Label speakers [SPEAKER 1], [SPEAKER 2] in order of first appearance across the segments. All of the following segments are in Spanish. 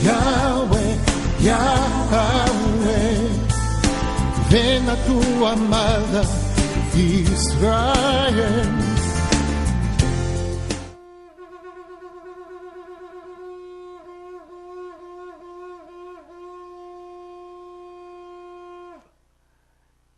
[SPEAKER 1] Yahweh, Yahweh, ven a tu amada Israel.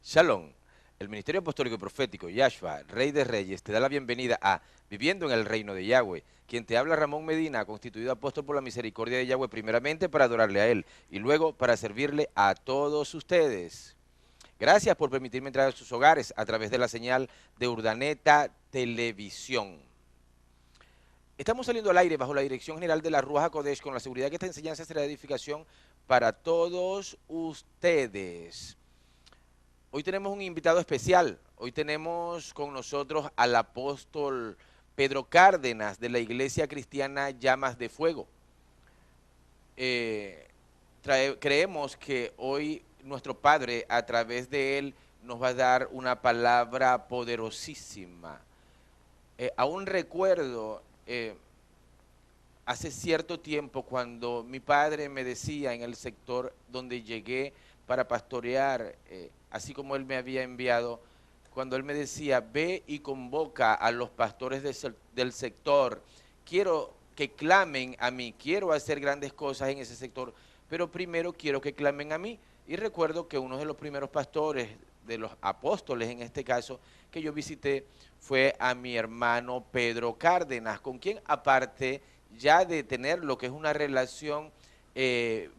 [SPEAKER 2] Shalom. El Ministerio Apostólico y Profético Yahshua, Rey de Reyes, te da la bienvenida a Viviendo en el Reino de Yahweh. Quien te habla, Ramón Medina, constituido apóstol por la misericordia de Yahweh, primeramente para adorarle a Él y luego para servirle a todos ustedes. Gracias por permitirme entrar a sus hogares a través de la señal de Urdaneta Televisión. Estamos saliendo al aire bajo la dirección general de la Ruach HaKodesh con la seguridad que esta enseñanza será de edificación para todos ustedes. Hoy tenemos un invitado especial. Hoy tenemos con nosotros al apóstol Pedro Cárdenas de la Iglesia Cristiana Llamas de Fuego. Creemos que hoy nuestro Padre, a través de él, nos va a dar una palabra poderosísima. Aún recuerdo hace cierto tiempo cuando mi padre me decía en el sector donde llegué para pastorear, así como él me había enviado, cuando él me decía, ve y convoca a los pastores del sector, quiero que clamen a mí, quiero hacer grandes cosas en ese sector, pero primero quiero que clamen a mí. Y recuerdo que uno de los primeros pastores, de los apóstoles en este caso, que yo visité, fue a mi hermano Pedro Cárdenas, con quien aparte ya de tener lo que es una relación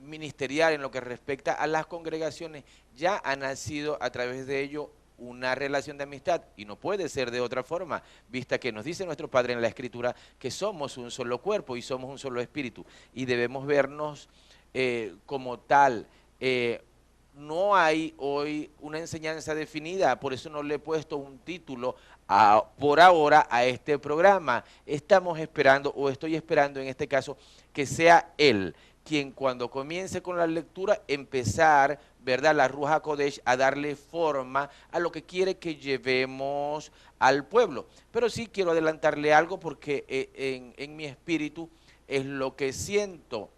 [SPEAKER 2] ministerial en lo que respecta a las congregaciones, ya ha nacido a través de ello una relación de amistad, y no puede ser de otra forma, vista que nos dice nuestro Padre en la Escritura que somos un solo cuerpo y somos un solo espíritu, y debemos vernos como tal. No hay hoy una enseñanza definida, por eso no le he puesto un título por ahora a este programa. Estamos esperando, o estoy esperando en este caso, que sea él quien cuando comience con la lectura empezar, ¿verdad?, la Ruach HaKodesh a darle forma a lo que quiere que llevemos al pueblo. Pero sí quiero adelantarle algo porque en mi espíritu es lo que siento.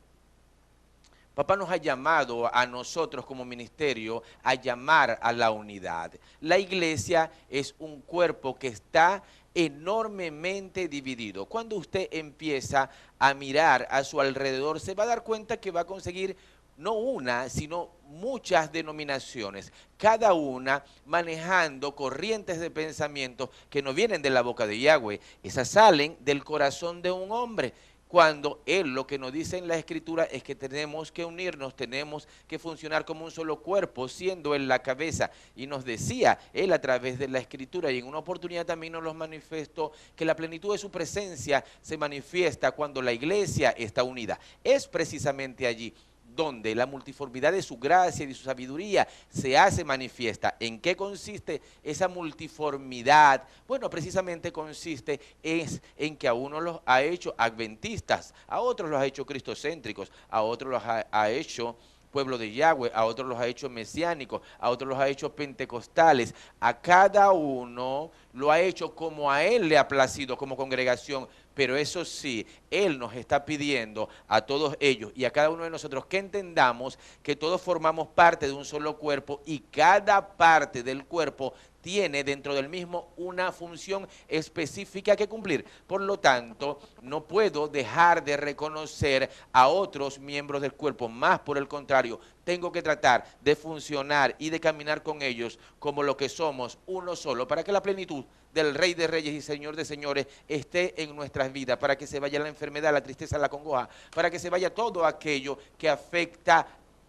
[SPEAKER 2] Papá nos ha llamado a nosotros como ministerio a llamar a la unidad. La iglesia es un cuerpo que está enormemente dividido. Cuando usted empieza a mirar a su alrededor, se va a dar cuenta que va a conseguir no una, sino muchas denominaciones, cada una manejando corrientes de pensamiento que no vienen de la boca de Yahweh, esas salen del corazón de un hombre. Cuando él lo que nos dice en la Escritura es que tenemos que unirnos, tenemos que funcionar como un solo cuerpo, siendo él la cabeza. Y nos decía él a través de la Escritura, y en una oportunidad también nos lo manifestó, que la plenitud de su presencia se manifiesta cuando la iglesia está unida. Es precisamente allí donde la multiformidad de su gracia y de su sabiduría se hace manifiesta. ¿En qué consiste esa multiformidad? Bueno, precisamente consiste en que a unos los ha hecho adventistas, a otros los ha hecho cristocéntricos, a otros los ha hecho pueblo de Yahweh, a otros los ha hecho mesiánicos, a otros los ha hecho pentecostales, a cada uno lo ha hecho como a él le ha placido como congregación, pero eso sí, él nos está pidiendo a todos ellos y a cada uno de nosotros que entendamos que todos formamos parte de un solo cuerpo y cada parte del cuerpo tiene dentro del mismo una función específica que cumplir. Por lo tanto, no puedo dejar de reconocer a otros miembros del cuerpo, más por el contrario, tengo que tratar de funcionar y de caminar con ellos como lo que somos, uno solo, para que la plenitud del Rey de Reyes y Señor de Señores esté en nuestras vidas, para que se vaya la enfermedad, la tristeza, la congoja, para que se vaya todo aquello que afecta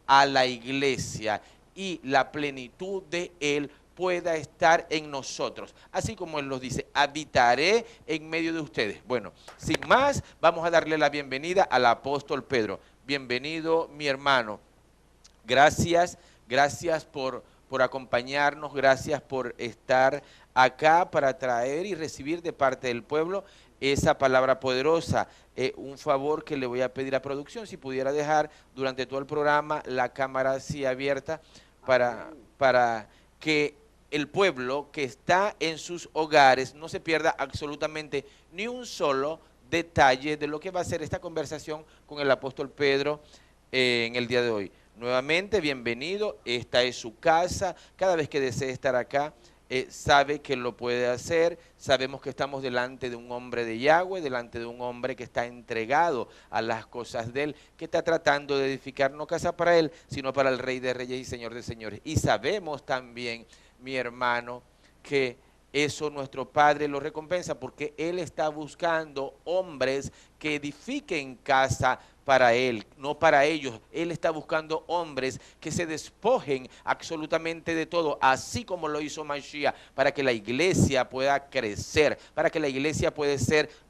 [SPEAKER 2] a la iglesia y la plenitud de Él pueda estar en nosotros, así como Él nos dice, habitaré en medio de ustedes. Bueno, sin más, vamos a darle la bienvenida al apóstol Pedro. Bienvenido, mi hermano. Gracias por acompañarnos, gracias por estar acá para traer y recibir de parte del pueblo esa palabra poderosa. Un favor que le voy a pedir a producción, si pudiera dejar durante todo el programa la cámara así abierta para que el pueblo que está en sus hogares no se pierda absolutamente ni un solo detalle de lo que va a ser esta conversación con el apóstol Pedro. en el día de hoy. Nuevamente, bienvenido, esta es su casa, cada vez que desee estar acá, sabe que lo puede hacer, sabemos que estamos delante de un hombre de Yahweh, delante de un hombre que está entregado a las cosas de él, que está tratando de edificar no casa para él, sino para el Rey de Reyes y Señor de Señores. Y sabemos también, mi hermano, que eso nuestro Padre lo recompensa porque Él está buscando hombres que edifiquen casa para Él, no para ellos. Él está buscando hombres que se despojen absolutamente de todo, así como lo hizo Mashiach, para que la iglesia pueda crecer, para que la iglesia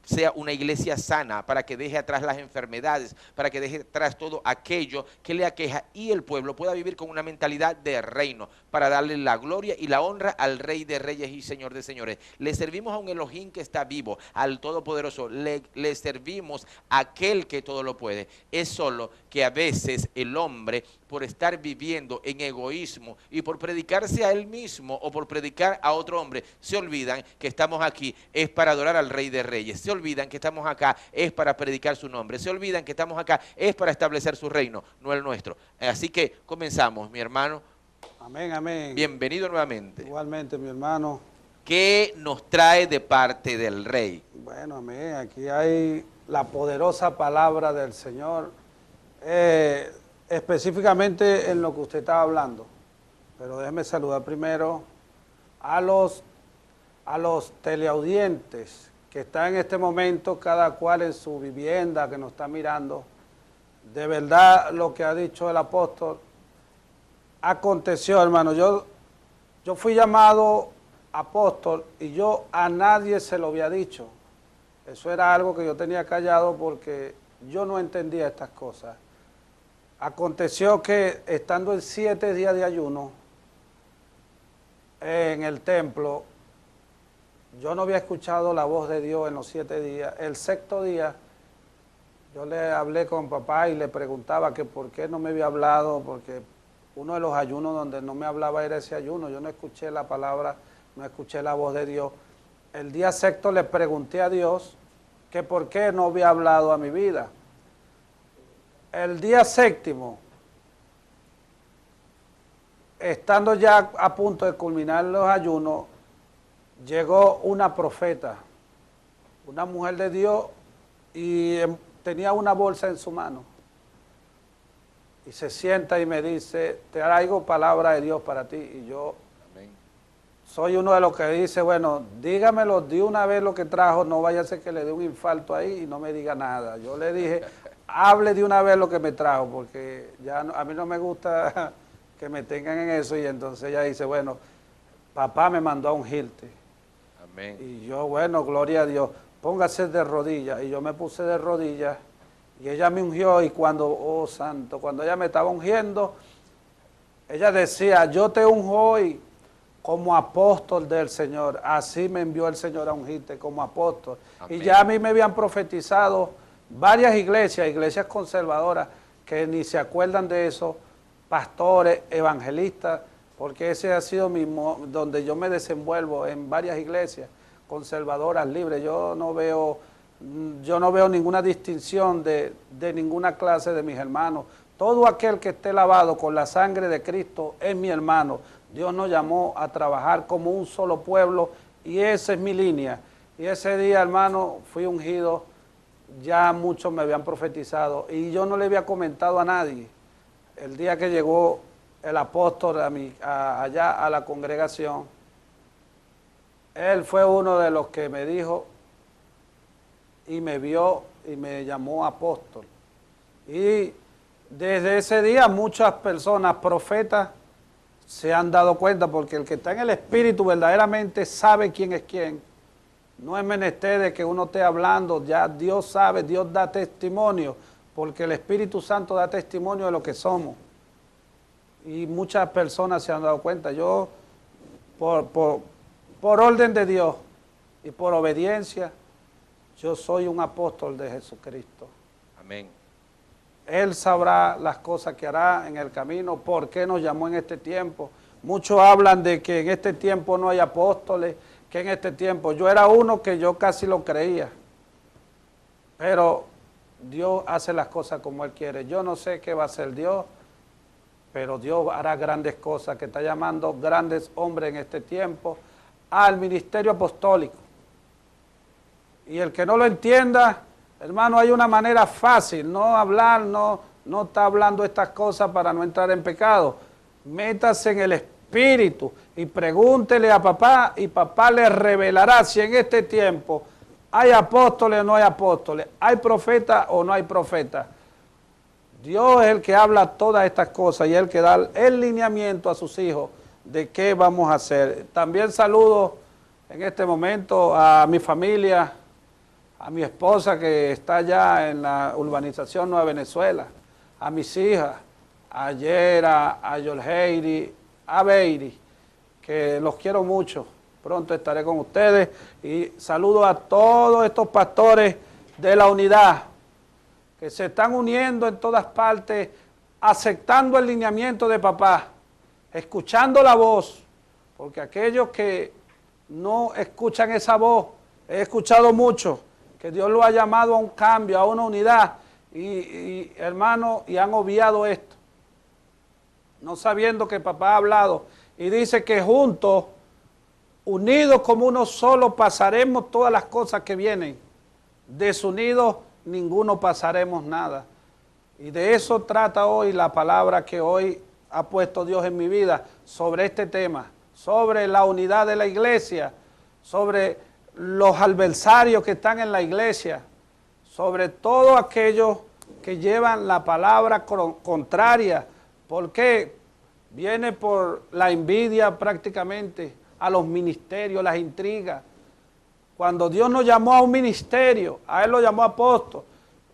[SPEAKER 2] sea una iglesia sana, para que deje atrás las enfermedades, para que deje atrás todo aquello que le aqueja y el pueblo pueda vivir con una mentalidad de reino, para darle la gloria y la honra al Rey de Reyes y Señor de Señores. Le servimos a un Elohim que está vivo, al Todopoderoso, le servimos a aquel que todo lo puede. Es solo que a veces el hombre, por estar viviendo en egoísmo y por predicarse a él mismo o por predicar a otro hombre, se olvidan que estamos aquí es para adorar al Rey de Reyes, se olvidan que estamos acá es para predicar su nombre, se olvidan que estamos acá es para establecer su reino, no el nuestro. Así que comenzamos, mi hermano.
[SPEAKER 3] Amén, amén.
[SPEAKER 2] Bienvenido nuevamente.
[SPEAKER 3] Igualmente, mi hermano.
[SPEAKER 2] ¿Qué nos trae de parte del Rey?
[SPEAKER 3] Bueno, amén. Aquí hay la poderosa palabra del Señor, específicamente en lo que usted estaba hablando. Pero déjeme saludar primero a los teleaudientes que están en este momento, cada cual en su vivienda, que nos está mirando. De verdad, lo que ha dicho el apóstol aconteció, hermano. Yo fui llamado apóstol y yo a nadie se lo había dicho. Eso era algo que yo tenía callado porque yo no entendía estas cosas. Aconteció que estando en 7 días de ayuno en el templo, yo no había escuchado la voz de Dios en los 7 días. El 6º día, yo le hablé con papá y le preguntaba que por qué no me había hablado, porque uno de los ayunos donde no me hablaba era ese ayuno. Yo no escuché la palabra, no escuché la voz de Dios. El día 6º le pregunté a Dios que por qué no había hablado a mi vida. El día 7º, estando ya a punto de culminar los ayunos, llegó una profeta, una mujer de Dios, y tenía una bolsa en su mano. Y se sienta y me dice, te traigo palabra de Dios para ti. Y yo soy uno de los que dice, bueno, dígamelo de una vez lo que trajo, no vaya a ser que le dé un infarto ahí y no me diga nada. Yo le dije, hable de una vez lo que me trajo, porque ya a mí no me gusta que me tengan en eso. Y entonces ella dice, bueno, papá me mandó a ungirte. Amén. Y yo, bueno, gloria a Dios, póngase de rodillas. Y yo me puse de rodillas y ella me ungió. Y cuando, oh santo, cuando ella me estaba ungiendo, ella decía, yo te unjo hoy como apóstol del Señor. Así me envió el Señor a ungirte como apóstol. Amén. Y ya a mí me habían profetizado varias iglesias conservadoras que ni se acuerdan de eso, pastores, evangelistas, porque ese ha sido donde yo me desenvuelvo, en varias iglesias conservadoras libres. Yo no veo ninguna distinción de ninguna clase de mis hermanos. Todo aquel que esté lavado con la sangre de Cristo es mi hermano. Dios nos llamó a trabajar como un solo pueblo y esa es mi línea. Y ese día, hermano, fui ungido. Ya muchos me habían profetizado y yo no le había comentado a nadie. El día que llegó el apóstol allá a la congregación, él fue uno de los que me dijo y me vio y me llamó apóstol. Y desde ese día muchas personas, profetas, se han dado cuenta, porque el que está en el Espíritu verdaderamente sabe quién es quién. No es menester de que uno esté hablando, ya Dios sabe, Dios da testimonio, porque el Espíritu Santo da testimonio de lo que somos. Y muchas personas se han dado cuenta. Yo, por orden de Dios y por obediencia, yo soy un apóstol de Jesucristo. Amén. Él sabrá las cosas que hará en el camino, por qué nos llamó en este tiempo. Muchos hablan de que en este tiempo no hay apóstoles, que en este tiempo, yo era uno que yo casi lo creía, pero Dios hace las cosas como Él quiere. Yo no sé qué va a hacer Dios, pero Dios hará grandes cosas, que está llamando grandes hombres en este tiempo al ministerio apostólico. Y el que no lo entienda, hermano, hay una manera fácil, no hablar, no está hablando estas cosas para no entrar en pecado. Métase en el Espíritu y pregúntele a papá, y papá le revelará si en este tiempo hay apóstoles o no hay apóstoles, hay profetas o no hay profetas. Dios es el que habla todas estas cosas y es el que da el lineamiento a sus hijos de qué vamos a hacer. También saludo en este momento a mi familia, a mi esposa que está allá en la urbanización Nueva Venezuela, a mis hijas, a Yera, a Yolheiri, a Beiri, que los quiero mucho. Pronto estaré con ustedes y saludo a todos estos pastores de la unidad que se están uniendo en todas partes, aceptando el lineamiento de papá, escuchando la voz, porque aquellos que no escuchan esa voz, he escuchado mucho, que Dios lo ha llamado a un cambio, a una unidad, y hermano, y han obviado esto, no sabiendo que papá ha hablado, y dice que juntos, unidos como uno solo, pasaremos todas las cosas que vienen, desunidos, ninguno pasaremos nada. Y de eso trata hoy la palabra que hoy ha puesto Dios en mi vida sobre este tema, sobre la unidad de la iglesia, sobre los adversarios que están en la iglesia, sobre todo aquellos que llevan la palabra contraria, porque viene por la envidia prácticamente a los ministerios, las intrigas. Cuando Dios nos llamó a un ministerio, a Él lo llamó apóstol,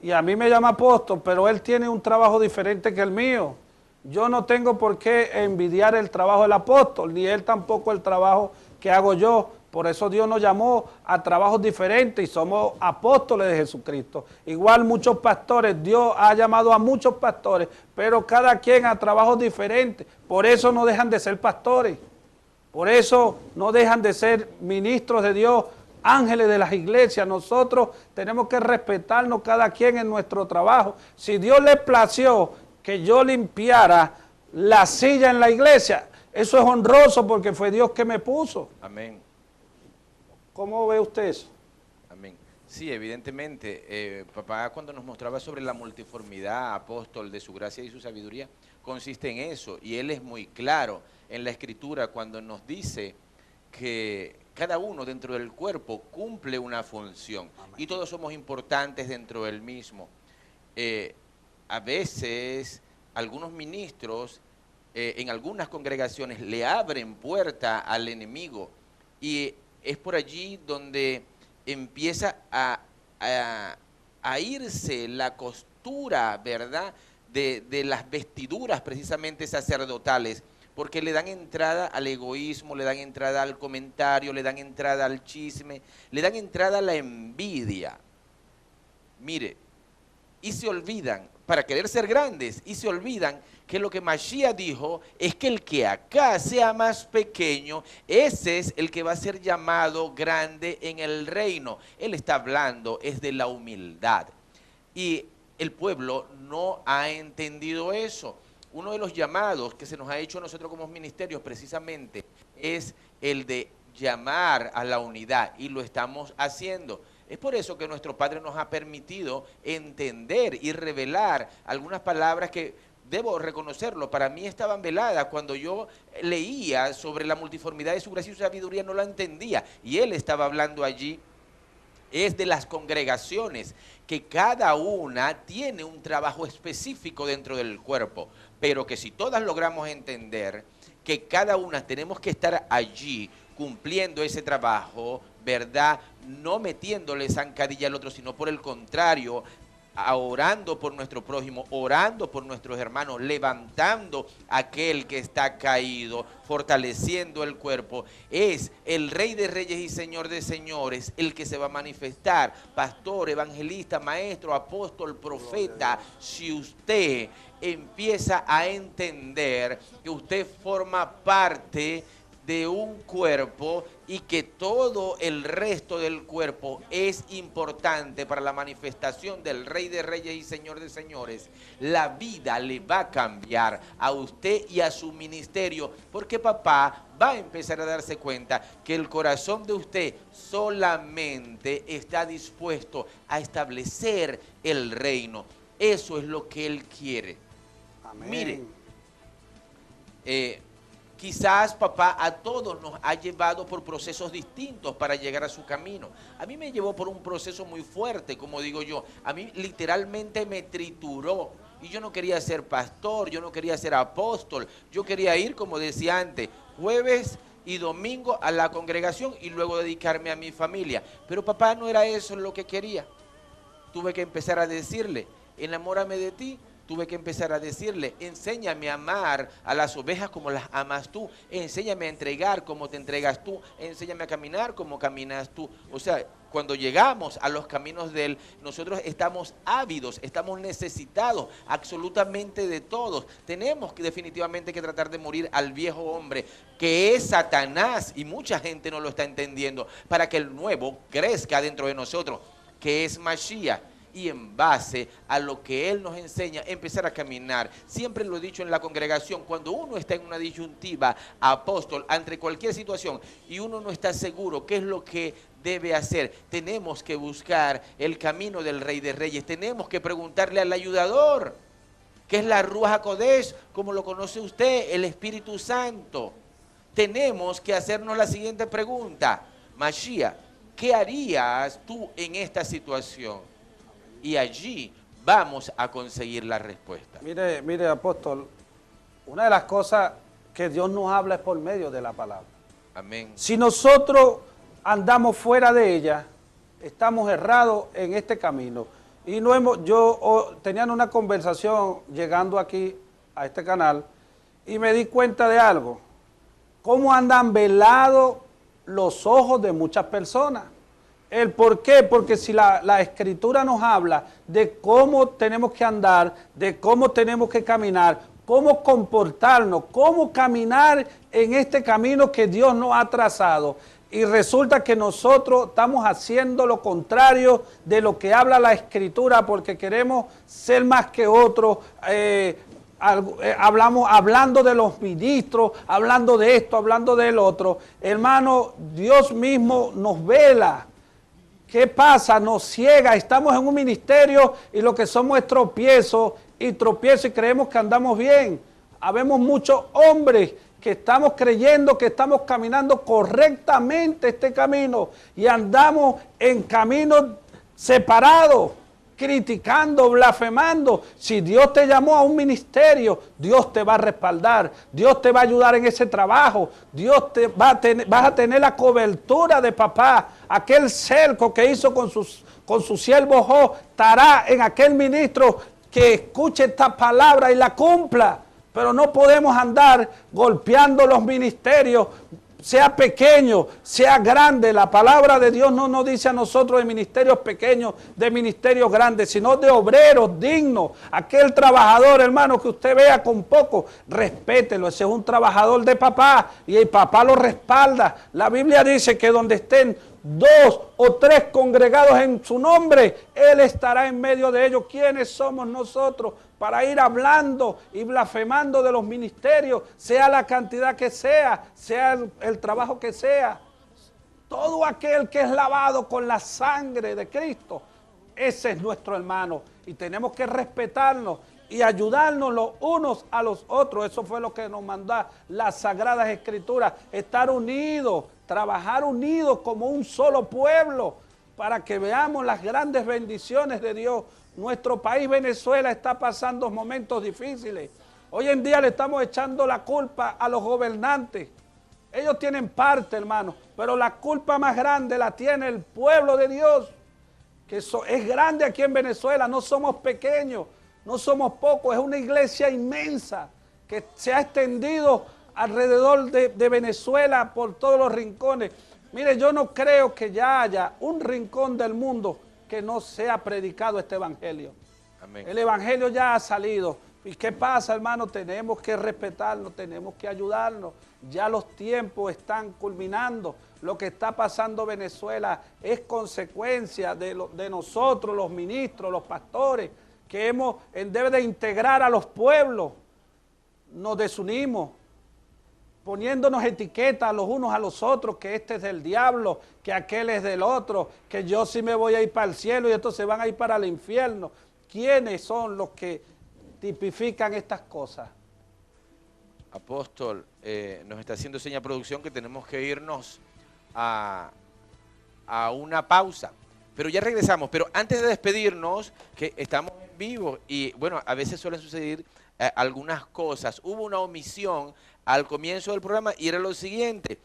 [SPEAKER 3] y a mí me llama apóstol, pero Él tiene un trabajo diferente que el mío. Yo no tengo por qué envidiar el trabajo del apóstol, ni Él tampoco el trabajo que hago yo. Por eso Dios nos llamó a trabajos diferentes y somos apóstoles de Jesucristo. Igual muchos pastores, Dios ha llamado a muchos pastores, pero cada quien a trabajos diferentes. Por eso no dejan de ser pastores, por eso no dejan de ser ministros de Dios, ángeles de las iglesias. Nosotros tenemos que respetarnos cada quien en nuestro trabajo. Si Dios le plació que yo limpiara la silla en la iglesia, eso es honroso porque fue Dios que me puso.
[SPEAKER 2] Amén.
[SPEAKER 3] ¿Cómo ve usted eso?
[SPEAKER 2] Amén. Sí, evidentemente, papá cuando nos mostraba sobre la multiformidad, apóstol, de su gracia y su sabiduría, consiste en eso. Y él es muy claro en la Escritura cuando nos dice que cada uno dentro del cuerpo cumple una función. Amén. Y todos somos importantes dentro del mismo. A veces algunos ministros en algunas congregaciones le abren puerta al enemigo y es por allí donde empieza a irse la costura, ¿verdad?, de las vestiduras precisamente sacerdotales, porque le dan entrada al egoísmo, le dan entrada al comentario, le dan entrada al chisme, le dan entrada a la envidia. Mire, y se olvidan, para querer ser grandes, y se olvidan que lo que Mashiach dijo es que el que acá sea más pequeño, ese es el que va a ser llamado grande en el reino. Él está hablando, es de la humildad. Y el pueblo no ha entendido eso. Uno de los llamados que se nos ha hecho a nosotros como ministerios precisamente es el de llamar a la unidad, y lo estamos haciendo. Es por eso que nuestro Padre nos ha permitido entender y revelar algunas palabras que, debo reconocerlo, para mí estaban veladas. Cuando yo leía sobre la multiformidad de su gracia y su sabiduría no la entendía, y Él estaba hablando allí. Es de las congregaciones, que cada una tiene un trabajo específico dentro del cuerpo, pero que si todas logramos entender que cada una tenemos que estar allí cumpliendo ese trabajo, ¿verdad?, no metiéndole zancadilla al otro, sino por el contrario, orando por nuestro prójimo, orando por nuestros hermanos, levantando a aquel que está caído, fortaleciendo el cuerpo. Es el Rey de Reyes y Señor de Señores el que se va a manifestar, pastor, evangelista, maestro, apóstol, profeta. Si usted empieza a entender que usted forma parte de un cuerpo y que todo el resto del cuerpo es importante para la manifestación del Rey de Reyes y Señor de Señores, la vida le va a cambiar a usted y a su ministerio, porque papá va a empezar a darse cuenta que el corazón de usted solamente está dispuesto a establecer el reino. Eso es lo que él quiere.
[SPEAKER 3] Amén.
[SPEAKER 2] Mire, quizás papá a todos nos ha llevado por procesos distintos para llegar a su camino. A mí me llevó por un proceso muy fuerte, como digo yo. A mí literalmente me trituró. Y yo no quería ser pastor, yo no quería ser apóstol. Yo quería ir, como decía antes, jueves y domingo a la congregación y luego dedicarme a mi familia. Pero papá no era eso lo que quería. Tuve que empezar a decirle, enamórame de ti. Tuve que empezar a decirle, enséñame a amar a las ovejas como las amas tú, enséñame a entregar como te entregas tú, enséñame a caminar como caminas tú. O sea, cuando llegamos a los caminos de Él, nosotros estamos ávidos, estamos necesitados absolutamente de todos. Tenemos que definitivamente que tratar de morir al viejo hombre, que es Satanás, y mucha gente no lo está entendiendo, para que el nuevo crezca dentro de nosotros, que es Mashiach. Y en base a lo que Él nos enseña, empezar a caminar. Siempre lo he dicho en la congregación, cuando uno está en una disyuntiva, apóstol, ante cualquier situación, y uno no está seguro qué es lo que debe hacer, tenemos que buscar el camino del Rey de Reyes, tenemos que preguntarle al ayudador, que es la Ruach HaKodesh, como lo conoce usted, el Espíritu Santo. Tenemos que hacernos la siguiente pregunta: Mashiach, ¿qué harías tú en esta situación? Y allí vamos a conseguir la respuesta.
[SPEAKER 3] Mire, apóstol, una de las cosas que Dios nos habla es por medio de la palabra.
[SPEAKER 2] Amén.
[SPEAKER 3] Si nosotros andamos fuera de ella, estamos errados en este camino. Y tenían una conversación llegando aquí a este canal y me di cuenta de algo. Cómo andan velados los ojos de muchas personas. ¿El por qué? Porque si la Escritura nos habla de cómo tenemos que andar, de cómo tenemos que caminar, cómo comportarnos, cómo caminar en este camino que Dios nos ha trazado. Y resulta que nosotros estamos haciendo lo contrario de lo que habla la Escritura porque queremos ser más que otros. Hablando de los ministros, hablando de esto, hablando del otro. Hermano, Dios mismo nos vela. ¿Qué pasa? Nos ciega, estamos en un ministerio y lo que somos es tropiezo y creemos que andamos bien. Habemos muchos hombres que estamos creyendo que estamos caminando correctamente este camino y andamos en caminos separados, criticando, blasfemando. Si Dios te llamó a un ministerio, Dios te va a respaldar, Dios te va a ayudar en ese trabajo, vas a tener la cobertura de papá. Aquel cerco que hizo con su siervo Job estará en aquel ministro que escuche esta palabra y la cumpla. Pero no podemos andar golpeando los ministerios, sea pequeño, sea grande. La palabra de Dios no nos dice a nosotros de ministerios pequeños, de ministerios grandes, sino de obreros dignos. Aquel trabajador, hermano, que usted vea con poco, respételo. Ese es un trabajador de papá y el papá lo respalda. La Biblia dice que donde estén 2 o 3 congregados en su nombre, Él estará en medio de ellos. ¿Quiénes somos nosotros para ir hablando y blasfemando de los ministerios, sea la cantidad que sea el trabajo que sea? Todo aquel que es lavado con la sangre de Cristo, ese es nuestro hermano y tenemos que respetarnos y ayudarnos los unos a los otros. Eso fue lo que nos mandó las Sagradas Escrituras, estar unidos, trabajar unidos como un solo pueblo para que veamos las grandes bendiciones de Dios. Nuestro país Venezuela está pasando momentos difíciles. Hoy en día le estamos echando la culpa a los gobernantes. Ellos tienen parte, hermano, pero la culpa más grande la tiene el pueblo de Dios, que es grande aquí en Venezuela. No somos pequeños, no somos pocos, es una iglesia inmensa que se ha extendido alrededor de Venezuela por todos los rincones. Mire, yo no creo que ya haya un rincón del mundo que no sea predicado este evangelio.
[SPEAKER 2] Amén.
[SPEAKER 3] El evangelio ya ha salido. ¿Y qué pasa, hermano? Tenemos que respetarnos, tenemos que ayudarnos. Ya los tiempos están culminando. Lo que está pasando en Venezuela es consecuencia de nosotros, los ministros, los pastores, que debe de integrar a los pueblos. Nos desunimos, poniéndonos etiquetas los unos a los otros, que este es del diablo, que aquel es del otro, que yo sí me voy a ir para el cielo y estos se van a ir para el infierno. ¿Quiénes son los que tipifican estas cosas?
[SPEAKER 2] Apóstol, nos está haciendo seña producción que tenemos que irnos a una pausa, pero ya regresamos. Pero antes de despedirnos, que estamos en vivo y bueno, a veces suelen suceder algunas cosas. Hubo una omisión al comienzo del programa y era lo siguiente.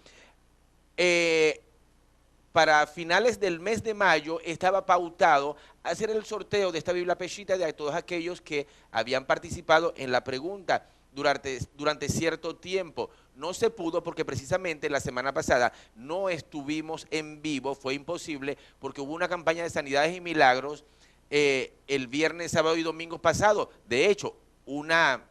[SPEAKER 2] Para finales del mes de mayo estaba pautado hacer el sorteo de esta Biblia Peshita de todos aquellos que habían participado en la pregunta durante cierto tiempo. No se pudo porque precisamente la semana pasada no estuvimos en vivo, fue imposible porque hubo una campaña de sanidades y milagros el viernes, sábado y domingo pasado. De hecho, una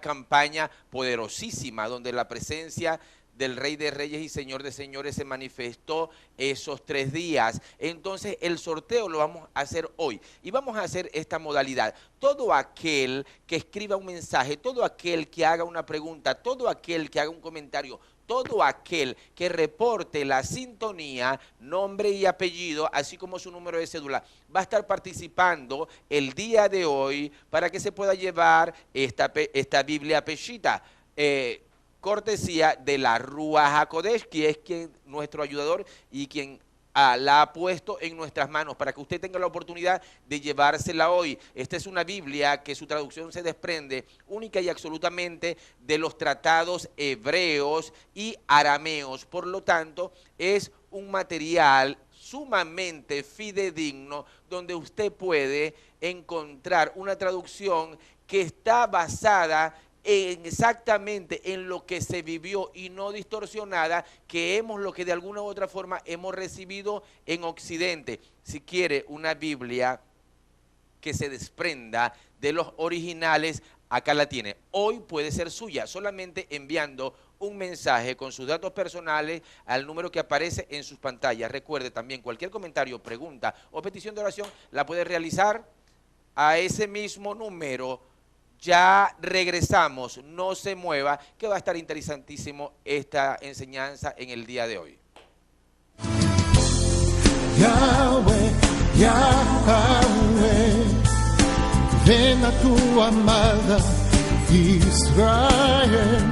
[SPEAKER 2] campaña poderosísima donde la presencia del Rey de Reyes y Señor de Señores se manifestó esos 3 días. Entonces el sorteo lo vamos a hacer hoy y vamos a hacer esta modalidad. Todo aquel que escriba un mensaje, todo aquel que haga una pregunta, todo aquel que haga un comentario, todo aquel que reporte la sintonía, nombre y apellido, así como su número de cédula, va a estar participando el día de hoy para que se pueda llevar esta Biblia Peshita. Cortesía de la Ruach HaKodesh, que es nuestro ayudador y quien la ha puesto en nuestras manos para que usted tenga la oportunidad de llevársela hoy. Esta es una Biblia que su traducción se desprende única y absolutamente de los tratados hebreos y arameos. Por lo tanto, es un material sumamente fidedigno donde usted puede encontrar una traducción que está basada exactamente en lo que se vivió y no distorsionada, que lo que de alguna u otra forma hemos recibido en Occidente. Si quiere una Biblia que se desprenda de los originales, acá la tiene. Hoy puede ser suya, solamente enviando un mensaje con sus datos personales al número que aparece en sus pantallas. Recuerde también, cualquier comentario, pregunta o petición de oración la puede realizar a ese mismo número. Ya regresamos, no se mueva, que va a estar interesantísimo esta enseñanza en el día de hoy.
[SPEAKER 1] Yahweh, Yahweh, ven a tu amada Israel.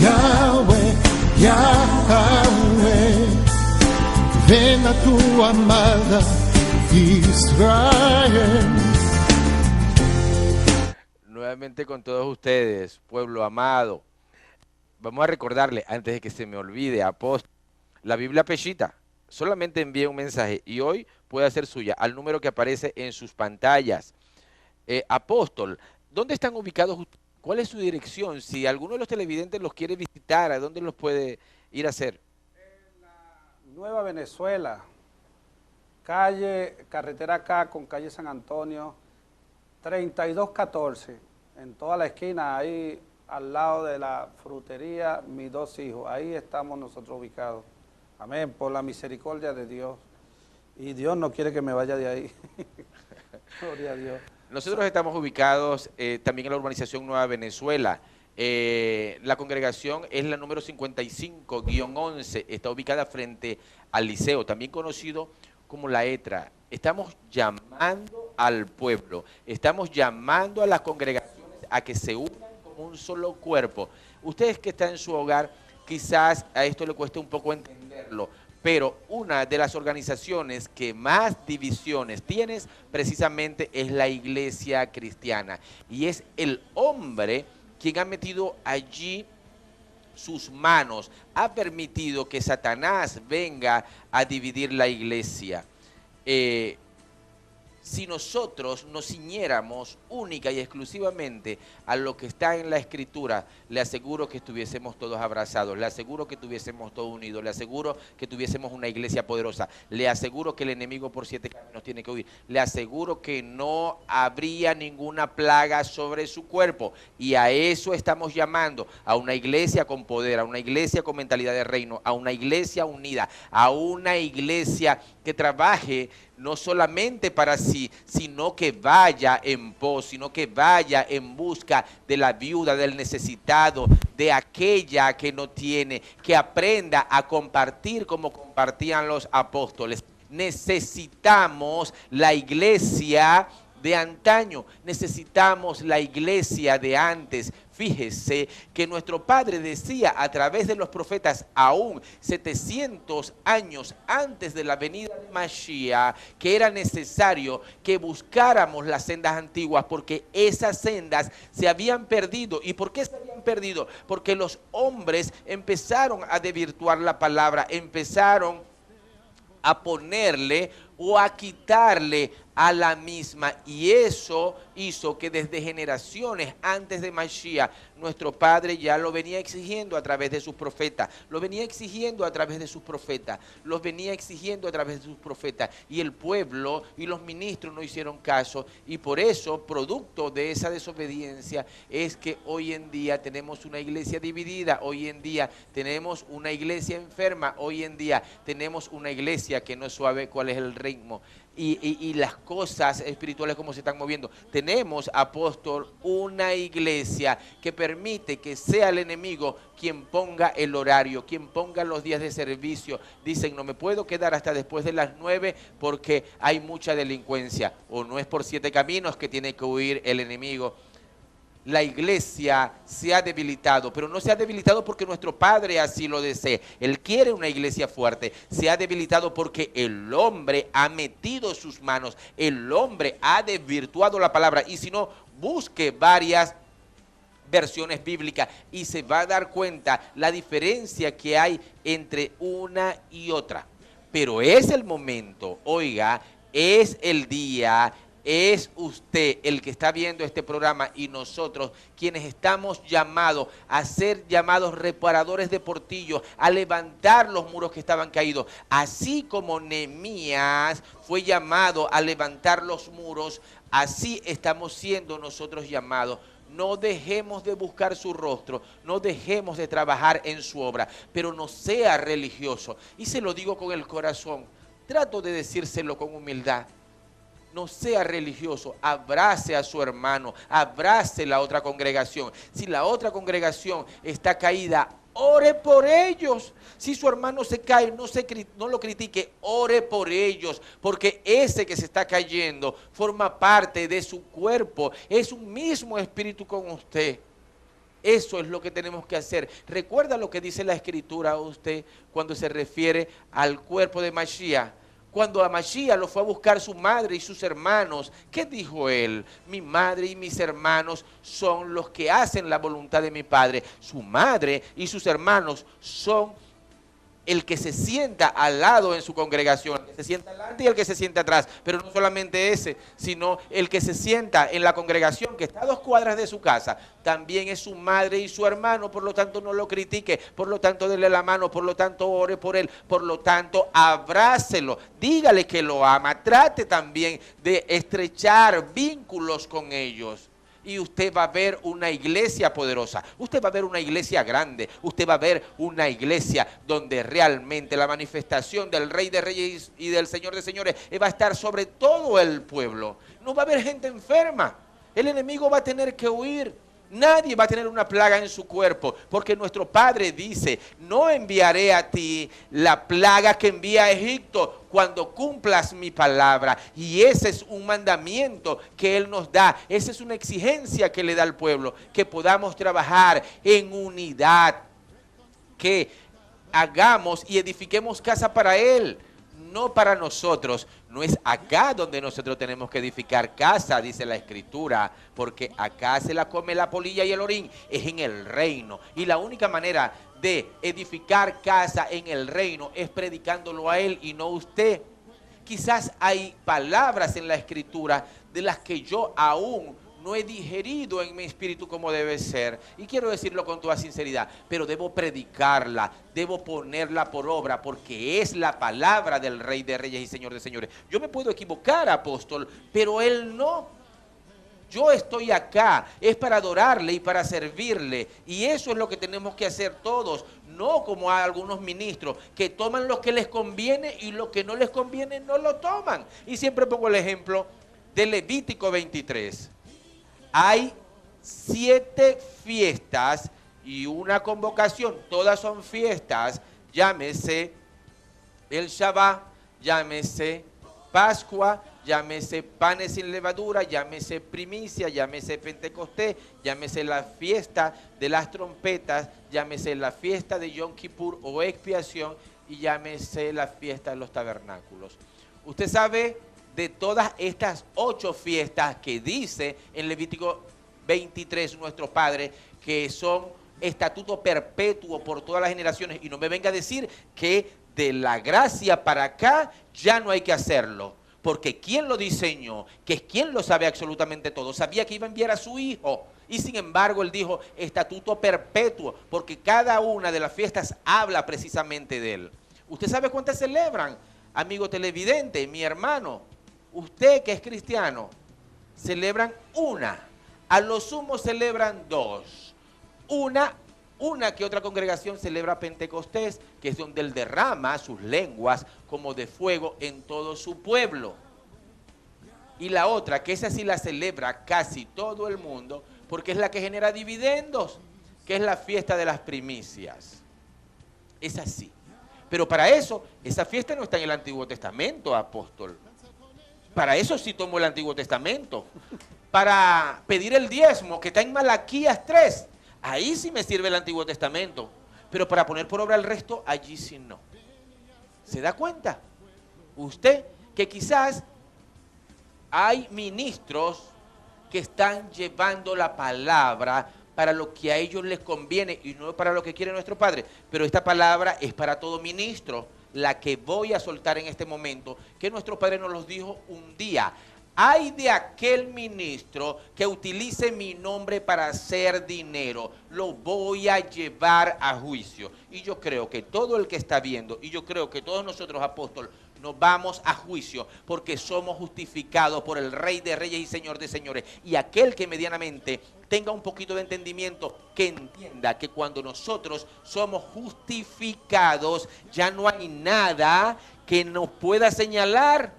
[SPEAKER 1] Yahweh, Yahweh, ven a tu amada Israel.
[SPEAKER 2] Nuevamente con todos ustedes, pueblo amado. Vamos a recordarle, antes de que se me olvide, apóstol, la Biblia Peshita. Solamente envíe un mensaje y hoy puede hacer suya al número que aparece en sus pantallas. Apóstol, ¿dónde están ubicados ustedes? ¿Cuál es su dirección? Si alguno de los televidentes los quiere visitar, ¿a dónde los puede ir a hacer?
[SPEAKER 3] En la Nueva Venezuela, carretera acá con calle San Antonio, 3214, en toda la esquina, ahí al lado de la frutería Mis Dos Hijos, ahí estamos nosotros ubicados. Amén, por la misericordia de Dios. Y Dios no quiere que me vaya de ahí. Gloria a Dios.
[SPEAKER 2] Nosotros estamos ubicados también en la urbanización Nueva Venezuela. La congregación es la número 55-11, está ubicada frente al liceo, también conocido como la ETRA. Estamos llamando al pueblo, estamos llamando a las congregaciones a que se unan como un solo cuerpo. Ustedes que están en su hogar, quizás a esto le cueste un poco entenderlo, pero una de las organizaciones que más divisiones tiene precisamente es la iglesia cristiana. Y es el hombre quien ha metido allí sus manos, ha permitido que Satanás venga a dividir la iglesia. si nosotros nos ciñéramos única y exclusivamente a lo que está en la Escritura, le aseguro que estuviésemos todos abrazados, le aseguro que estuviésemos todos unidos, le aseguro que tuviésemos una iglesia poderosa, le aseguro que el enemigo por 7 caminos tiene que huir, le aseguro que no habría ninguna plaga sobre su cuerpo, y a eso estamos llamando, a una iglesia con poder, a una iglesia con mentalidad de reino, a una iglesia unida, a una iglesia que trabaje no solamente para sí, sino que vaya en pos, sino que vaya en busca de la viuda, del necesitado, de aquella que no tiene, que aprenda a compartir como compartían los apóstoles. Necesitamos la iglesia de antaño, necesitamos la iglesia de antes. Fíjese que nuestro Padre decía a través de los profetas, aún 700 años antes de la venida de Mashiach, que era necesario que buscáramos las sendas antiguas, porque esas sendas se habían perdido. ¿Y por qué se habían perdido? Porque los hombres empezaron a desvirtuar la palabra, empezaron a ponerle o a quitarle a la misma, y eso hizo que desde generaciones antes de Mashiach, nuestro Padre ya lo venía exigiendo a través de sus profetas, lo venía exigiendo a través de sus profetas, los venía exigiendo a través de sus profetas, y el pueblo y los ministros no hicieron caso, y por eso, producto de esa desobediencia, es que hoy en día tenemos una iglesia dividida, hoy en día tenemos una iglesia enferma, hoy en día tenemos una iglesia que no sabe cuál es el ritmo y las cosas espirituales como se están moviendo. Tenemos, apóstol, una iglesia que permite que sea el enemigo quien ponga el horario, quien ponga los días de servicio. Dicen, no me puedo quedar hasta después de las 9 porque hay mucha delincuencia, o no es por 7 caminos que tiene que huir el enemigo. La iglesia se ha debilitado, pero no se ha debilitado porque nuestro Padre así lo desee. Él quiere una iglesia fuerte. Se ha debilitado porque el hombre ha metido sus manos, el hombre ha desvirtuado la palabra. Y si no, busque varias versiones bíblicas y se va a dar cuenta la diferencia que hay entre una y otra. Pero es el momento, oiga, es el día. Es usted el que está viendo este programa y nosotros quienes estamos llamados a ser llamados reparadores de portillos, a levantar los muros que estaban caídos. Así como Nehemías fue llamado a levantar los muros, así estamos siendo nosotros llamados. No dejemos de buscar su rostro, no dejemos de trabajar en su obra, pero no sea religioso. Y se lo digo con el corazón, trato de decírselo con humildad. No sea religioso, abrace a su hermano, abrace la otra congregación. Si la otra congregación está caída, ore por ellos. Si su hermano se cae, no lo critique, ore por ellos, porque ese que se está cayendo forma parte de su cuerpo, es un mismo espíritu con usted. Eso es lo que tenemos que hacer. Recuerda lo que dice la Escritura a usted cuando se refiere al cuerpo de Mashiach. Cuando a Mashiach lo fue a buscar su madre y sus hermanos, ¿qué dijo él? Mi madre y mis hermanos son los que hacen la voluntad de mi Padre. Su madre y sus hermanos son el que se sienta al lado en su congregación, el que se sienta adelante y el que se sienta atrás. Pero no solamente ese, sino el que se sienta en la congregación, que está a 2 cuadras de su casa, también es su madre y su hermano. Por lo tanto, no lo critique, por lo tanto, dele la mano, por lo tanto, ore por él, por lo tanto, abrácelo, dígale que lo ama, trate también de estrechar vínculos con ellos. Y usted va a ver una iglesia poderosa, usted va a ver una iglesia grande, usted va a ver una iglesia donde realmente la manifestación del Rey de Reyes y del Señor de Señores va a estar sobre todo el pueblo. No va a haber gente enferma, el enemigo va a tener que huir. Nadie va a tener una plaga en su cuerpo, porque nuestro Padre dice, no enviaré a ti la plaga que envía a Egipto cuando cumplas mi palabra. Y ese es un mandamiento que Él nos da, esa es una exigencia que le da al pueblo, que podamos trabajar en unidad, que hagamos y edifiquemos casa para Él, no para nosotros. No es acá donde nosotros tenemos que edificar casa, dice la Escritura, porque acá se la come la polilla y el orín, es en el reino. Y la única manera de edificar casa en el reino es predicándolo a Él y no usted. quizás hay palabras en la Escritura de las que yo aún no he digerido en mi espíritu como debe ser. Y quiero decirlo con toda sinceridad, pero debo predicarla, debo ponerla por obra, porque es la palabra del Rey de Reyes y Señor de Señores. Yo me puedo equivocar, apóstol, pero Él no. Yo estoy acá, es para adorarle y para servirle. Y eso es lo que tenemos que hacer todos, no como a algunos ministros que toman lo que les conviene y lo que no les conviene no lo toman. Y siempre pongo el ejemplo de Levítico 23. Hay 7 fiestas y una convocación, todas son fiestas, llámese el Shabbat, llámese Pascua, llámese panes sin levadura, llámese primicia, llámese Pentecostés, llámese la fiesta de las trompetas, llámese la fiesta de Yom Kippur o expiación y llámese la fiesta de los tabernáculos. Usted sabe de todas estas 8 fiestas que dice en Levítico 23 nuestro Padre, que son estatuto perpetuo por todas las generaciones, y no me venga a decir que de la gracia para acá ya no hay que hacerlo, porque quien lo diseñó, que es quien lo sabe absolutamente todo, sabía que iba a enviar a su hijo, y sin embargo él dijo estatuto perpetuo, porque cada una de las fiestas habla precisamente de él. ¿Usted sabe cuántas celebran, amigo televidente, mi hermano? Usted que es cristiano, celebran una, a lo sumo celebran 2. Una que otra congregación celebra Pentecostés, que es donde él derrama sus lenguas como de fuego en todo su pueblo. Y la otra, que esa sí la celebra casi todo el mundo, porque es la que genera dividendos, que es la fiesta de las primicias. Es así. Pero para eso, esa fiesta no está en el Antiguo Testamento, apóstol. Para eso sí tomó el Antiguo Testamento. Para pedir el diezmo, que está en Malaquías 3, ahí sí me sirve el Antiguo Testamento. Pero para poner por obra el resto, allí sí no. ¿Se da cuenta? Usted, que quizás hay ministros que están llevando la palabra para lo que a ellos les conviene y no para lo que quiere nuestro Padre. Pero esta palabra es para todo ministro, la que voy a soltar en este momento, que nuestro Padre nos los dijo un día. Ay de aquel ministro que utilice mi nombre para hacer dinero, lo voy a llevar a juicio. Y yo creo que todo el que está viendo, y yo creo que todos nosotros, apóstoles, nos vamos a juicio porque somos justificados por el Rey de Reyes y Señor de Señores. Y aquel que medianamente tenga un poquito de entendimiento, que entienda que cuando nosotros somos justificados, ya no hay nada que nos pueda señalar.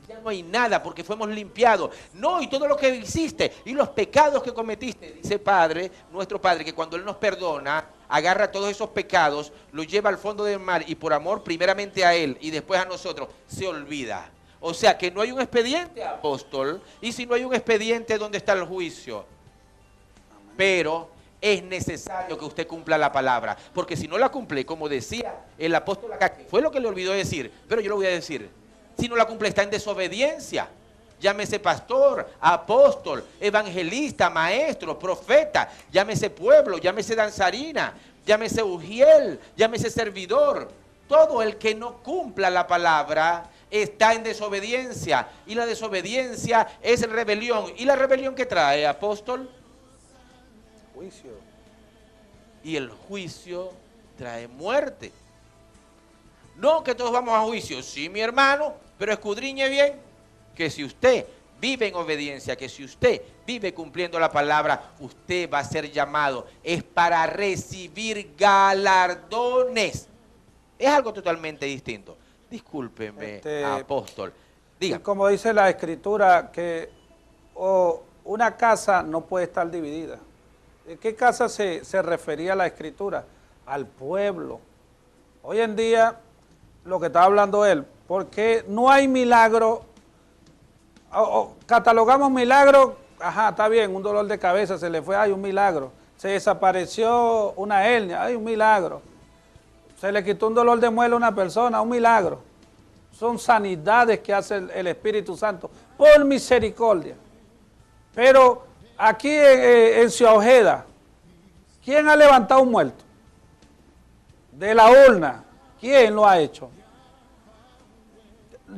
[SPEAKER 2] Ya no hay nada porque fuimos limpiados. No, y todo lo que hiciste y los pecados que cometiste, dice Padre, nuestro Padre, que cuando Él nos perdona, agarra todos esos pecados, los lleva al fondo del mar y por amor primeramente a Él y después a nosotros, se olvida. O sea que no hay un expediente, apóstol, y si no hay un expediente, ¿dónde está el juicio? Pero es necesario que usted cumpla la palabra, porque si no la cumple, como decía el apóstol acá, que fue lo que le olvidó decir, pero yo lo voy a decir. Si no la cumple, está en desobediencia. Llámese pastor, apóstol, evangelista, maestro, profeta. Llámese pueblo, llámese danzarina, llámese ujiel, llámese servidor. Todo el que no cumpla la palabra está en desobediencia. Y la desobediencia es rebelión. ¿Y la rebelión qué trae, apóstol?
[SPEAKER 3] Juicio.
[SPEAKER 2] Y el juicio trae muerte. No que todos vamos a juicio, sí, mi hermano, pero escudriñe bien que si usted vive en obediencia, que si usted vive cumpliendo la palabra, usted va a ser llamado. Es para recibir galardones. Es algo totalmente distinto. Discúlpeme, apóstol. Diga.
[SPEAKER 3] Como dice la Escritura, que una casa no puede estar dividida. ¿En qué casa se refería la Escritura? Al pueblo. Hoy en día, lo que estaba hablando él, porque no hay milagro, catalogamos milagro, ajá, está bien, un dolor de cabeza se le fue, hay un milagro, se desapareció una hernia, hay un milagro, se le quitó un dolor de muela a una persona, un milagro. Son sanidades que hace el Espíritu Santo, por misericordia. Pero aquí en Ciudad Ojeda, ¿quién ha levantado un muerto? De la urna, ¿quién lo ha hecho?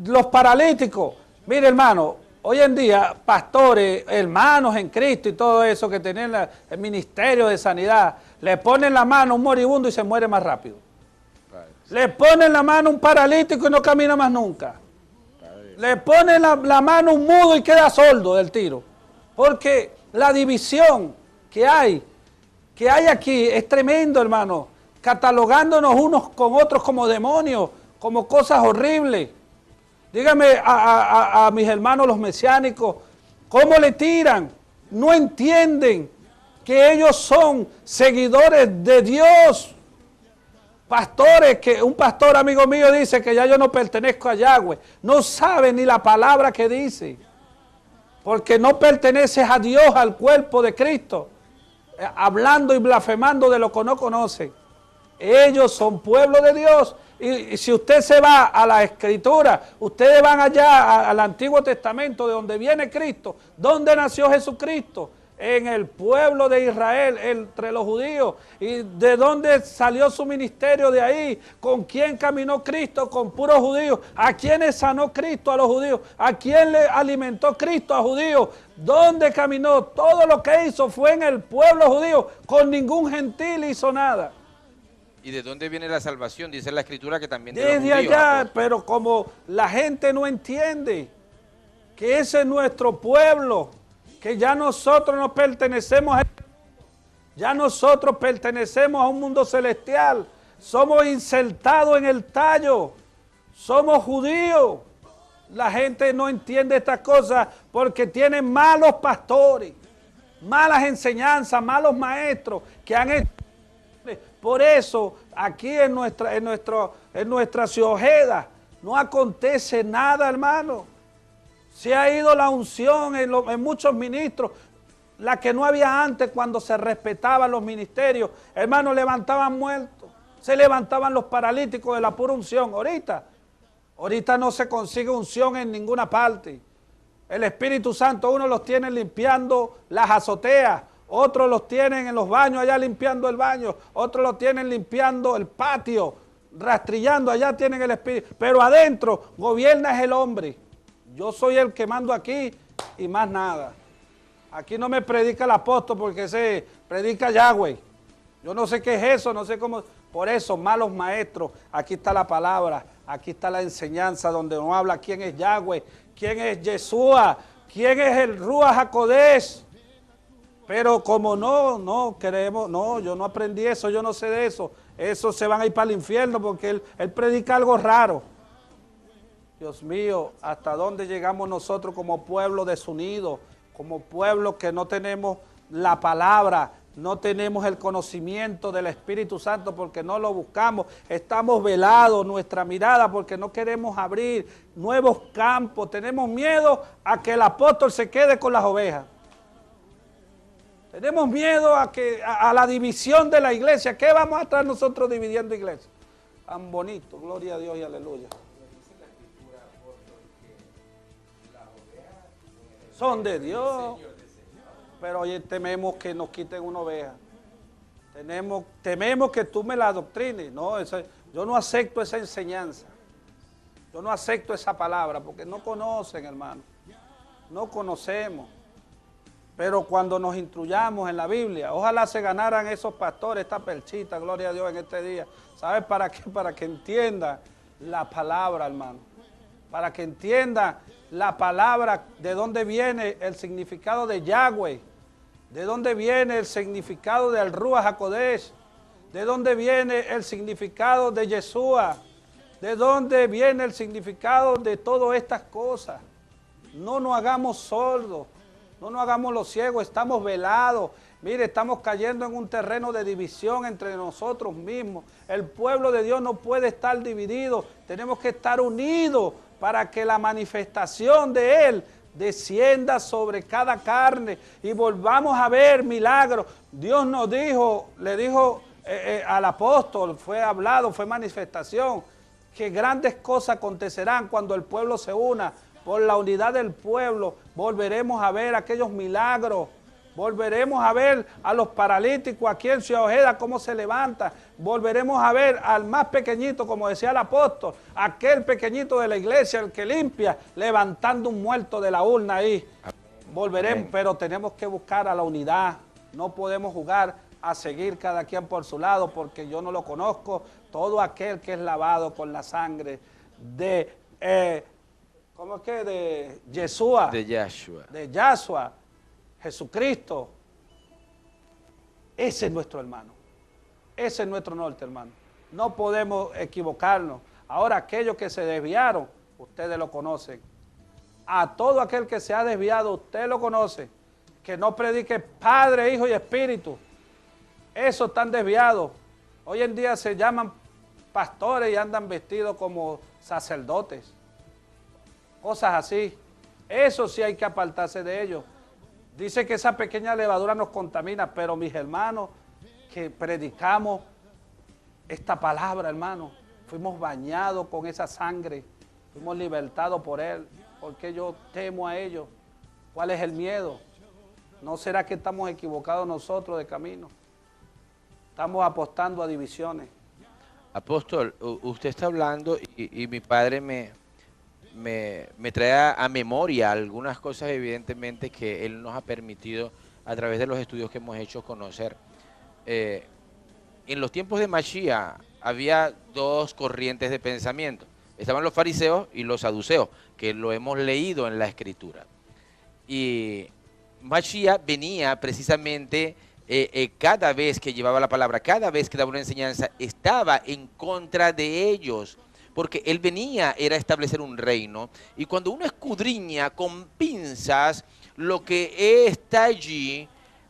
[SPEAKER 3] los paralíticos. Mire, hermano, hoy en día, pastores, hermanos en Cristo y todo eso que tienen el ministerio de sanidad, le ponen la mano a un moribundo y se muere más rápido. Le ponen la mano a un paralítico y no camina más nunca. Le ponen la mano a un mudo y queda sordo del tiro. Porque la división que hay aquí es tremendo, hermano. Catalogándonos unos con otros como demonios, como cosas horribles. Dígame a mis hermanos los mesiánicos, ¿cómo le tiran? No entienden que ellos son seguidores de Dios. Pastores, que un pastor amigo mío dice que ya yo no pertenezco a Yahweh. No sabe ni la palabra que dice. Porque no perteneces a Dios, al cuerpo de Cristo. Hablando y blasfemando de lo que no conocen. Ellos son pueblo de Dios. Y si usted se va a la Escritura, ustedes van allá al Antiguo Testamento, de donde viene Cristo. ¿Dónde nació Jesucristo? En el pueblo de Israel, entre los judíos. ¿Y de dónde salió su ministerio de ahí? ¿Con quién caminó Cristo? Con puros judíos. ¿A quiénes sanó Cristo? A los judíos. ¿A quién le alimentó Cristo? A judíos. ¿Dónde caminó? Todo lo que hizo fue en el pueblo judío. Con ningún gentil hizo nada.
[SPEAKER 2] ¿Y de dónde viene la salvación? Dice la Escritura que también de
[SPEAKER 3] desde
[SPEAKER 2] los judíos,
[SPEAKER 3] allá, pero como la gente no entiende que ese es nuestro pueblo, que ya nosotros no pertenecemos a este mundo, ya nosotros pertenecemos a un mundo celestial, somos insertados en el tallo, somos judíos. La gente no entiende estas cosas porque tienen malos pastores, malas enseñanzas, malos maestros que han hecho. Por eso, aquí en nuestra Ciudad Ojeda no acontece nada, hermano. Se ha ido la unción en muchos ministros, la que no había antes cuando se respetaban los ministerios. Hermano, levantaban muertos, se levantaban los paralíticos de la pura unción. Ahorita no se consigue unción en ninguna parte. El Espíritu Santo, uno los tiene limpiando las azoteas, otros los tienen en los baños allá limpiando el baño, otros los tienen limpiando el patio, rastrillando, allá tienen el Espíritu. Pero adentro gobierna es el hombre. Yo soy el que mando aquí y más nada. Aquí no me predica el apóstol porque se predica Yahweh. Yo no sé qué es eso, no sé cómo. Por eso, malos maestros, aquí está la palabra, aquí está la enseñanza donde nos habla quién es Yahweh, quién es Yeshua, quién es el Ruach HaKodesh. Pero como no queremos, no, yo no aprendí eso, yo no sé de eso. Esos se van a ir para el infierno porque él predica algo raro. Dios mío, ¿hasta dónde llegamos nosotros como pueblo desunido? Como pueblo que no tenemos la palabra, no tenemos el conocimiento del Espíritu Santo porque no lo buscamos. Estamos velados, nuestra mirada, porque no queremos abrir nuevos campos. Tenemos miedo a que el apóstol se quede con las ovejas. Tenemos miedo a la división de la iglesia. ¿Qué vamos a estar nosotros dividiendo iglesia? Tan bonito, gloria a Dios y aleluya. Son de Dios, pero oye, tememos que nos quiten una oveja. Tememos que tú me la adoctrines. No, yo no acepto esa enseñanza. Yo no acepto esa palabra porque no conocen, hermano. No conocemos. Pero cuando nos instruyamos en la Biblia, ojalá se ganaran esos pastores, esta perchita, gloria a Dios, en este día. ¿Sabes para qué? Para que entiendan la palabra, hermano. Para que entiendan la palabra, de dónde viene el significado de Yahweh, de dónde viene el significado del Ruach HaKodesh, de dónde viene el significado de Yeshua, de dónde viene el significado de todas estas cosas. No nos hagamos sordos. No nos hagamos los ciegos, estamos velados. Mire, estamos cayendo en un terreno de división entre nosotros mismos. El pueblo de Dios no puede estar dividido. Tenemos que estar unidos para que la manifestación de Él descienda sobre cada carne y volvamos a ver milagros. Dios nos dijo, le dijo al apóstol, fue hablado, fue manifestación, que grandes cosas acontecerán cuando el pueblo se una. Por la unidad del pueblo volveremos a ver aquellos milagros Volveremos a ver a los paralíticos aquí en Ciudad Ojeda cómo se levantan. Volveremos a ver al más pequeñito, como decía el apóstol, aquel pequeñito de la iglesia, el que limpia, levantando un muerto de la urna ahí. Volveremos, pero tenemos que buscar a la unidad. No podemos jugar a seguir cada quien por su lado, porque yo no lo conozco. Todo aquel que es lavado con la sangre de, ¿cómo es que? De Yeshua.
[SPEAKER 2] De Yahshua.
[SPEAKER 3] De Yahshua, Jesucristo. Ese es nuestro hermano. Ese es nuestro norte, hermano. No podemos equivocarnos. Ahora, aquellos que se desviaron, ustedes lo conocen. A todo aquel que se ha desviado, usted lo conoce. Que no predique Padre, Hijo y Espíritu. Esos están desviados. Hoy en día se llaman pastores y andan vestidos como sacerdotes. Cosas así. Eso sí hay que apartarse de ellos. Dice que esa pequeña levadura nos contamina, pero mis hermanos que predicamos esta palabra, hermano, fuimos bañados con esa sangre, fuimos libertados por Él. ¿Por qué yo temo a ellos? ¿Cuál es el miedo? ¿No será que estamos equivocados nosotros de camino? Estamos apostando a divisiones.
[SPEAKER 2] Apóstol, usted está hablando y mi padre me trae a memoria algunas cosas evidentemente que él nos ha permitido a través de los estudios que hemos hecho conocer. En los tiempos de Mashiach había dos corrientes de pensamiento. Estaban los fariseos y los saduceos, que lo hemos leído en la Escritura. Y Mashiach venía precisamente, cada vez que llevaba la palabra, cada vez que daba una enseñanza, estaba en contra de ellos. Porque él venía, era establecer un reino. Y cuando uno escudriña con pinzas lo que está allí,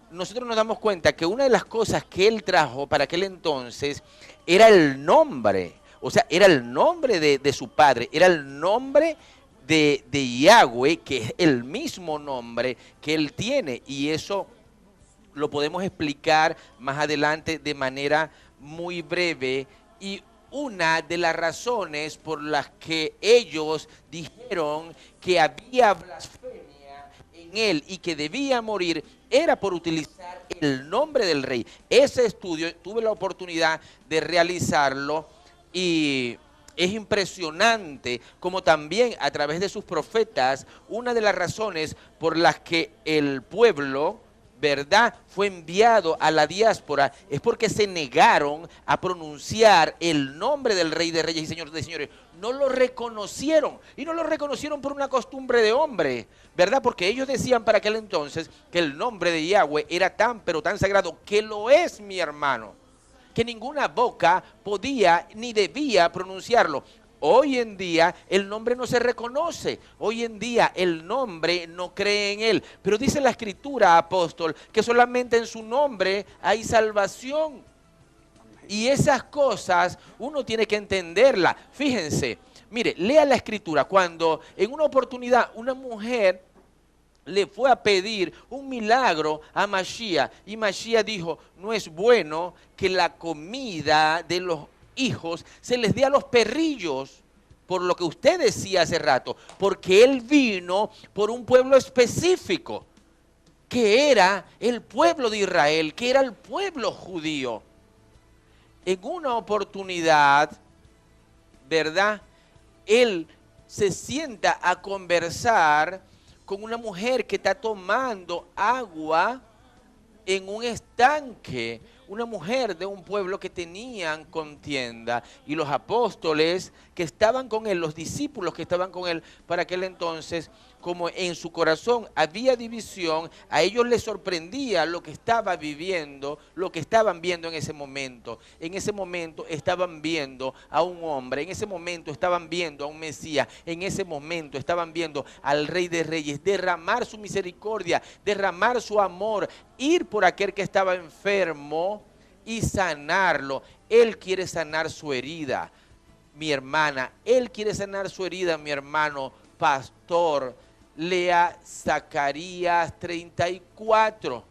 [SPEAKER 2] nosotros nos damos cuenta que una de las cosas que él trajo para aquel entonces era el nombre. O sea, era el nombre de su padre, era el nombre de Yahweh, que es el mismo nombre que él tiene. Y eso lo podemos explicar más adelante de manera muy breve. Y una de las razones por las que ellos dijeron que había blasfemia en él y que debía morir era por utilizar el nombre del rey. Ese estudio tuve la oportunidad de realizarlo y es impresionante como también a través de sus profetas, una de las razones por las que el pueblo, ¿verdad?, fue enviado a la diáspora es porque se negaron a pronunciar el nombre del Rey de Reyes y Señor de Señores. No lo reconocieron, y no lo reconocieron por una costumbre de hombre, ¿verdad? Porque ellos decían para aquel entonces que el nombre de Yahweh era tan, pero tan sagrado, que lo es, mi hermano, que ninguna boca podía ni debía pronunciarlo. Hoy en día el nombre no se reconoce, hoy en día el nombre no cree en él, pero dice la Escritura, apóstol, que solamente en su nombre hay salvación. Y esas cosas uno tiene que entenderlas. Fíjense, mire, lea la Escritura, cuando en una oportunidad una mujer le fue a pedir un milagro a Mashiach, y Mashiach dijo, no es bueno que la comida de los hijos se les dé a los perrillos, por lo que usted decía hace rato, porque él vino por un pueblo específico, que era el pueblo de Israel, que era el pueblo judío. En una oportunidad, ¿verdad?, él se sienta a conversar con una mujer que está tomando agua en un estanque, una mujer de un pueblo que tenían contienda, y los apóstoles que estaban con él, los discípulos que estaban con él para aquel entonces, como en su corazón había división, a ellos les sorprendía lo que estaba viviendo, lo que estaban viendo en ese momento. En ese momento estaban viendo a un hombre, en ese momento estaban viendo a un Mesías, en ese momento estaban viendo al Rey de Reyes derramar su misericordia, derramar su amor, ir por aquel que estaba enfermo y sanarlo. Él quiere sanar su herida, mi hermana. Él quiere sanar su herida, mi hermano pastor. Lea Zacarías 34.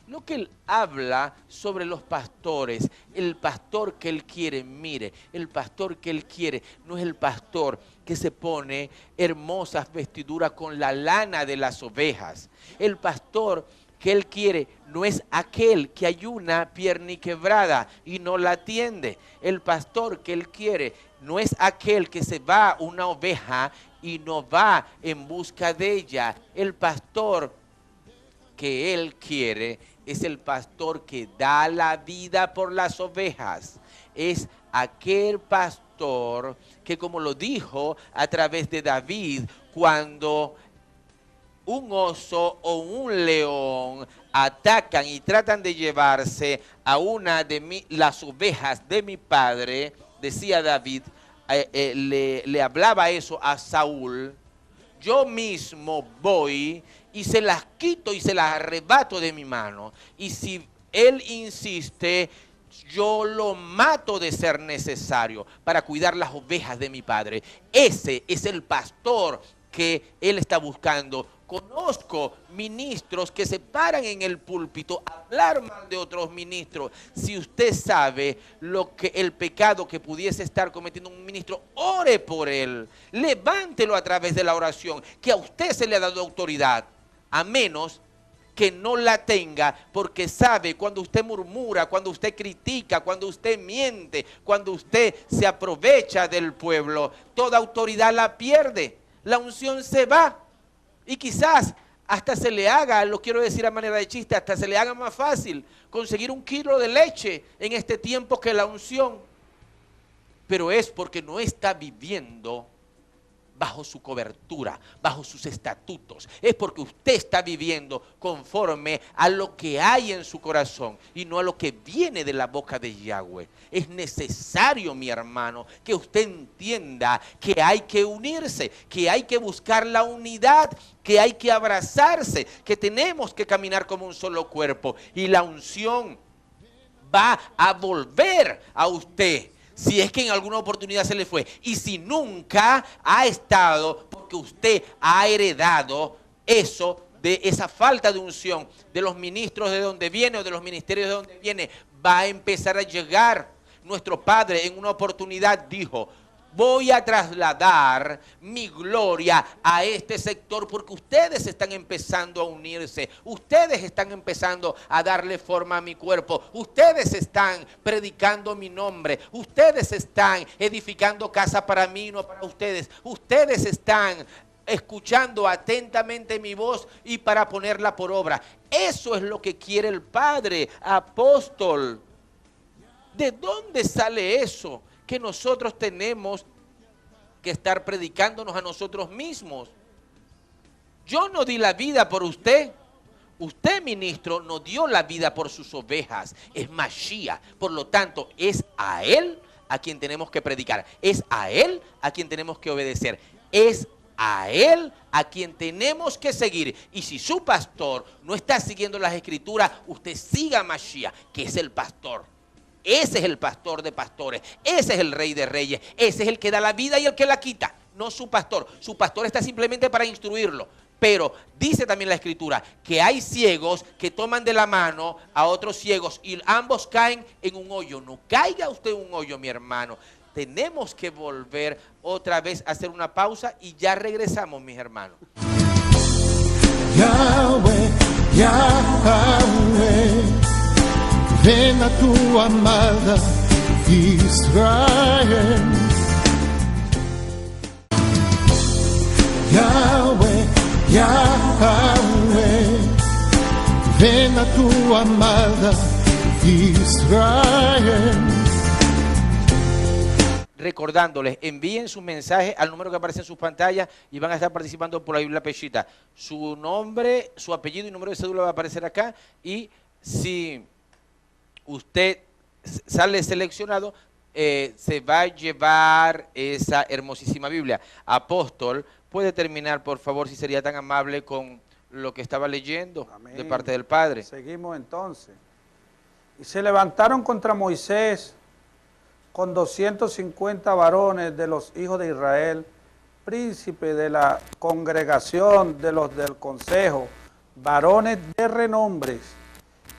[SPEAKER 2] Lo que él habla sobre los pastores, el pastor que él quiere, mire, el pastor que él quiere no es el pastor que se pone hermosas vestiduras con la lana de las ovejas. El pastor que Él quiere no es aquel que ayuna pierna quebrada y no la atiende. El pastor que Él quiere no es aquel que se va una oveja y no va en busca de ella. El pastor que Él quiere es el pastor que da la vida por las ovejas. Es aquel pastor que, como lo dijo a través de David, cuando un oso o un león atacan y tratan de llevarse a una de las ovejas de mi padre, decía David, le hablaba eso a Saúl: yo mismo voy y se las quito y se las arrebato de mi mano, y si él insiste, yo lo mato de ser necesario para cuidar las ovejas de mi padre. Ese es el pastor que él está buscando. Conozco ministros que se paran en el púlpito a hablar mal de otros ministros. Si usted sabe el pecado que pudiese estar cometiendo un ministro, ore por él. Levántelo a través de la oración, que a usted se le ha dado autoridad, a menos que no la tenga, porque sabe cuando usted murmura, cuando usted critica, cuando usted miente, cuando usted se aprovecha del pueblo, toda autoridad la pierde, la unción se va. Y quizás hasta se le haga, lo quiero decir a manera de chiste, hasta se le haga más fácil conseguir 1 kilo de leche en este tiempo que la unción. Pero es porque no está viviendo bajo su cobertura, bajo sus estatutos. Es porque usted está viviendo conforme a lo que hay en su corazón y no a lo que viene de la boca de Yahweh. Es necesario, mi hermano, que usted entienda que hay que unirse, que hay que buscar la unidad, que hay que abrazarse, que tenemos que caminar como un solo cuerpo, y la unción va a volver a usted. Si es que en alguna oportunidad se le fue, y si nunca ha estado, porque usted ha heredado eso, de esa falta de unción de los ministros de donde viene o de los ministerios de donde viene, va a empezar a llegar. Nuestro padre en una oportunidad dijo: voy a trasladar mi gloria a este sector, porque ustedes están empezando a unirse, ustedes están empezando a darle forma a mi cuerpo, ustedes están predicando mi nombre, ustedes están edificando casa para mí y no para ustedes, ustedes están escuchando atentamente mi voz y para ponerla por obra. Eso es lo que quiere el Padre, apóstol. ¿De dónde sale eso? Que nosotros tenemos que estar predicándonos a nosotros mismos. Yo no di la vida por usted. Usted, ministro, no dio la vida por sus ovejas. Es Mashiach. Por lo tanto, es a Él a quien tenemos que predicar. Es a Él a quien tenemos que obedecer. Es a Él a quien tenemos que seguir. Y si su pastor no está siguiendo las escrituras, usted siga a Mashiach, que es el pastor. Ese es el pastor de pastores, ese es el rey de reyes, ese es el que da la vida y el que la quita, no su pastor. Su pastor está simplemente para instruirlo. Pero dice también la escritura que hay ciegos que toman de la mano a otros ciegos y ambos caen en un hoyo. No caiga usted en un hoyo, mi hermano. Tenemos que volver otra vez a hacer una pausa y ya regresamos, mis hermanos.
[SPEAKER 1] Yahweh, Yahweh, ven a tu amada Israel. Yahweh, Yahweh, ven a tu amada Israel.
[SPEAKER 2] Recordándoles, envíen su mensaje al número que aparece en sus pantallas y van a estar participando por la Biblia Peshita. Su nombre, su apellido y número de cédula va a aparecer acá, y si usted sale seleccionado, se va a llevar esa hermosísima Biblia. Apóstol, ¿puede terminar, por favor, si sería tan amable, con lo que estaba leyendo? Amén. De parte del Padre.
[SPEAKER 3] Seguimos entonces. Y se levantaron contra Moisés con 250 varones de los hijos de Israel, príncipes de la congregación de los del consejo, varones de renombres.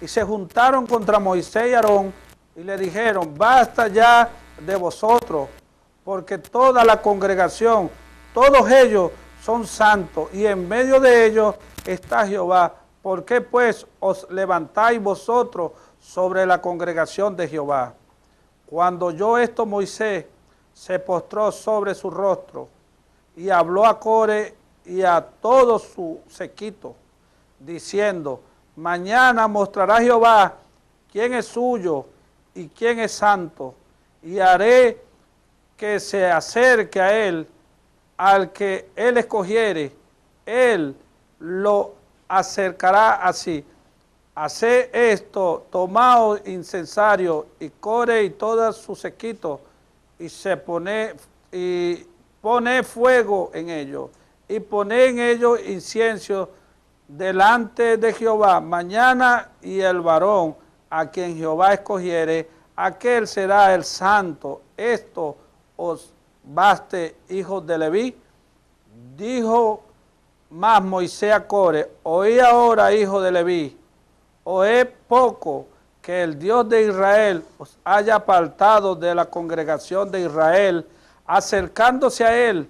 [SPEAKER 3] Y se juntaron contra Moisés y Aarón y le dijeron: basta ya de vosotros, porque toda la congregación, todos ellos son santos, y en medio de ellos está Jehová, ¿Por qué pues os levantáis vosotros sobre la congregación de Jehová? Cuando oyó esto Moisés se postró sobre su rostro y habló a Core y a todo su séquito, diciendo, mañana mostrará Jehová quién es suyo y quién es santo, y haré que se acerque a él, al que él escogiere, él lo acercará así. Haced esto, tomaos incensario y Core y todo su séquito, y pone fuego en ellos, y pone en ellos incienso delante de Jehová. Mañana y el varón a quien Jehová escogiere, aquel será el santo. Esto os baste, hijos de Leví. Dijo más Moisés a Core, oí ahora, hijo de Leví, ¿o es poco que el Dios de Israel os haya apartado de la congregación de Israel, acercándose a él,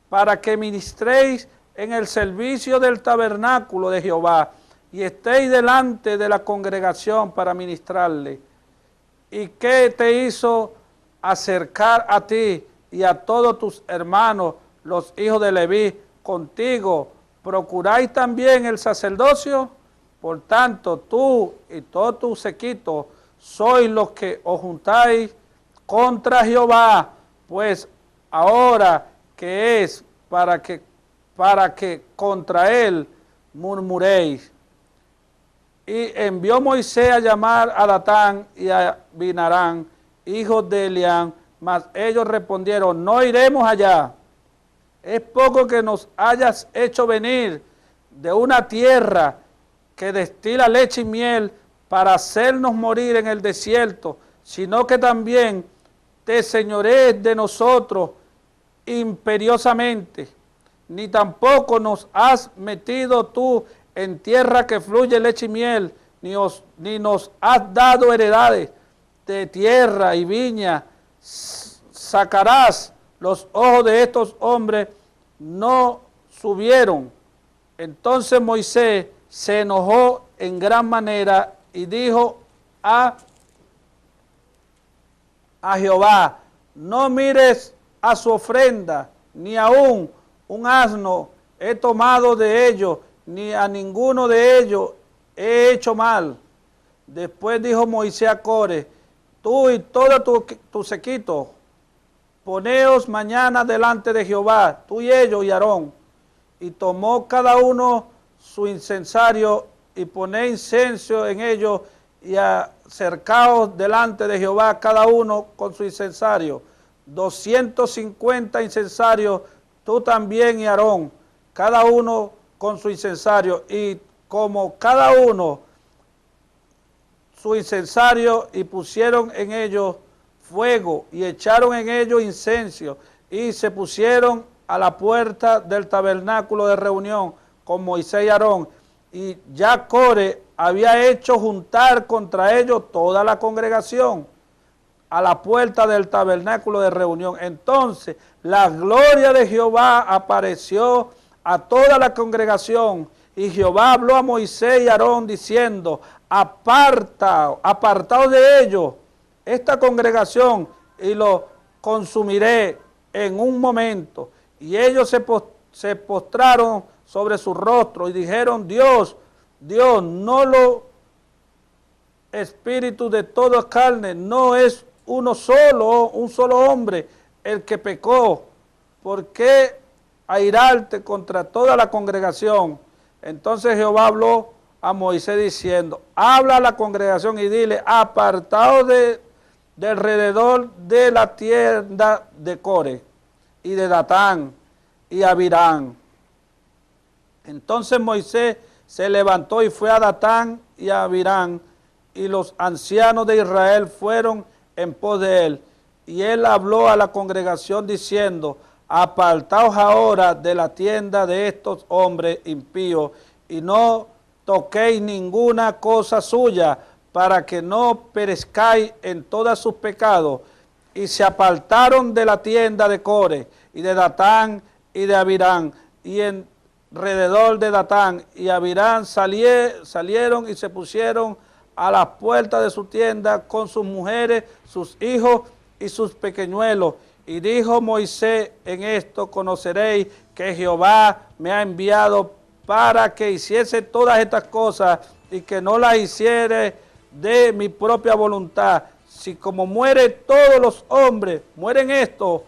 [SPEAKER 3] para que ministréis en el servicio del tabernáculo de Jehová, y estéis delante de la congregación para ministrarle? ¿Y qué te hizo acercar a ti y a todos tus hermanos, los hijos de Leví, contigo? ¿Procuráis también el sacerdocio? Por tanto, tú y todo tu séquito sois los que os juntáis contra Jehová, pues ahora que es para que contra él murmuréis. Y envió Moisés a llamar a Datán y a Abinarán, hijos de Elián, mas ellos respondieron, no iremos allá. Es poco que nos hayas hecho venir de una tierra que destila leche y miel para hacernos morir en el desierto, sino que también te señorees de nosotros imperiosamente. Ni tampoco nos has metido tú en tierra que fluye leche y miel, ni nos has dado heredades de tierra y viña. Sacarás los ojos de estos hombres, no subieron. Entonces Moisés se enojó en gran manera y dijo a Jehová, no mires a su ofrenda, ni aún un asno he tomado de ellos, ni a ninguno de ellos he hecho mal. Después dijo Moisés a Core, tú y todo tu séquito, poneos mañana delante de Jehová, tú y ellos y Aarón. Y tomó cada uno su incensario y poné incenso en ellos y acercaos delante de Jehová cada uno con su incensario. 250 incensarios, tú también y Aarón, cada uno con su incensario, y como cada uno su incensario, y pusieron en ellos fuego y echaron en ellos incienso y se pusieron a la puerta del tabernáculo de reunión con Moisés y Aarón. Y ya Core había hecho juntar contra ellos toda la congregación a la puerta del tabernáculo de reunión. Entonces la gloria de Jehová apareció a toda la congregación, y Jehová habló a Moisés y Aarón diciendo, apartaos de ellos esta congregación, y lo consumiré en un momento. Y ellos se postraron sobre su rostro y dijeron, Dios, no lo espíritu de toda carne, no es un solo hombre el que pecó. ¿Por qué airarte contra toda la congregación? Entonces Jehová habló a Moisés diciendo, habla a la congregación y dile, apartaos de alrededor de la tienda de Core y de Datán y Abirán. Entonces Moisés se levantó y fue a Datán y a Abirán, y los ancianos de Israel fueron en pos de él. Y él habló a la congregación diciendo, apartaos ahora de la tienda de estos hombres impíos, y no toquéis ninguna cosa suya, para que no perezcáis en todos sus pecados. Y se apartaron de la tienda de Core y de Datán y de Abirán, y alrededor de Datán, y Abirán salieron y se pusieron a las puertas de su tienda con sus mujeres, sus hijos y sus pequeñuelos. Y dijo Moisés: en esto conoceréis que Jehová me ha enviado para que hiciese todas estas cosas, y que no las hiciere de mi propia voluntad. Si como mueren todos los hombres, mueren estos,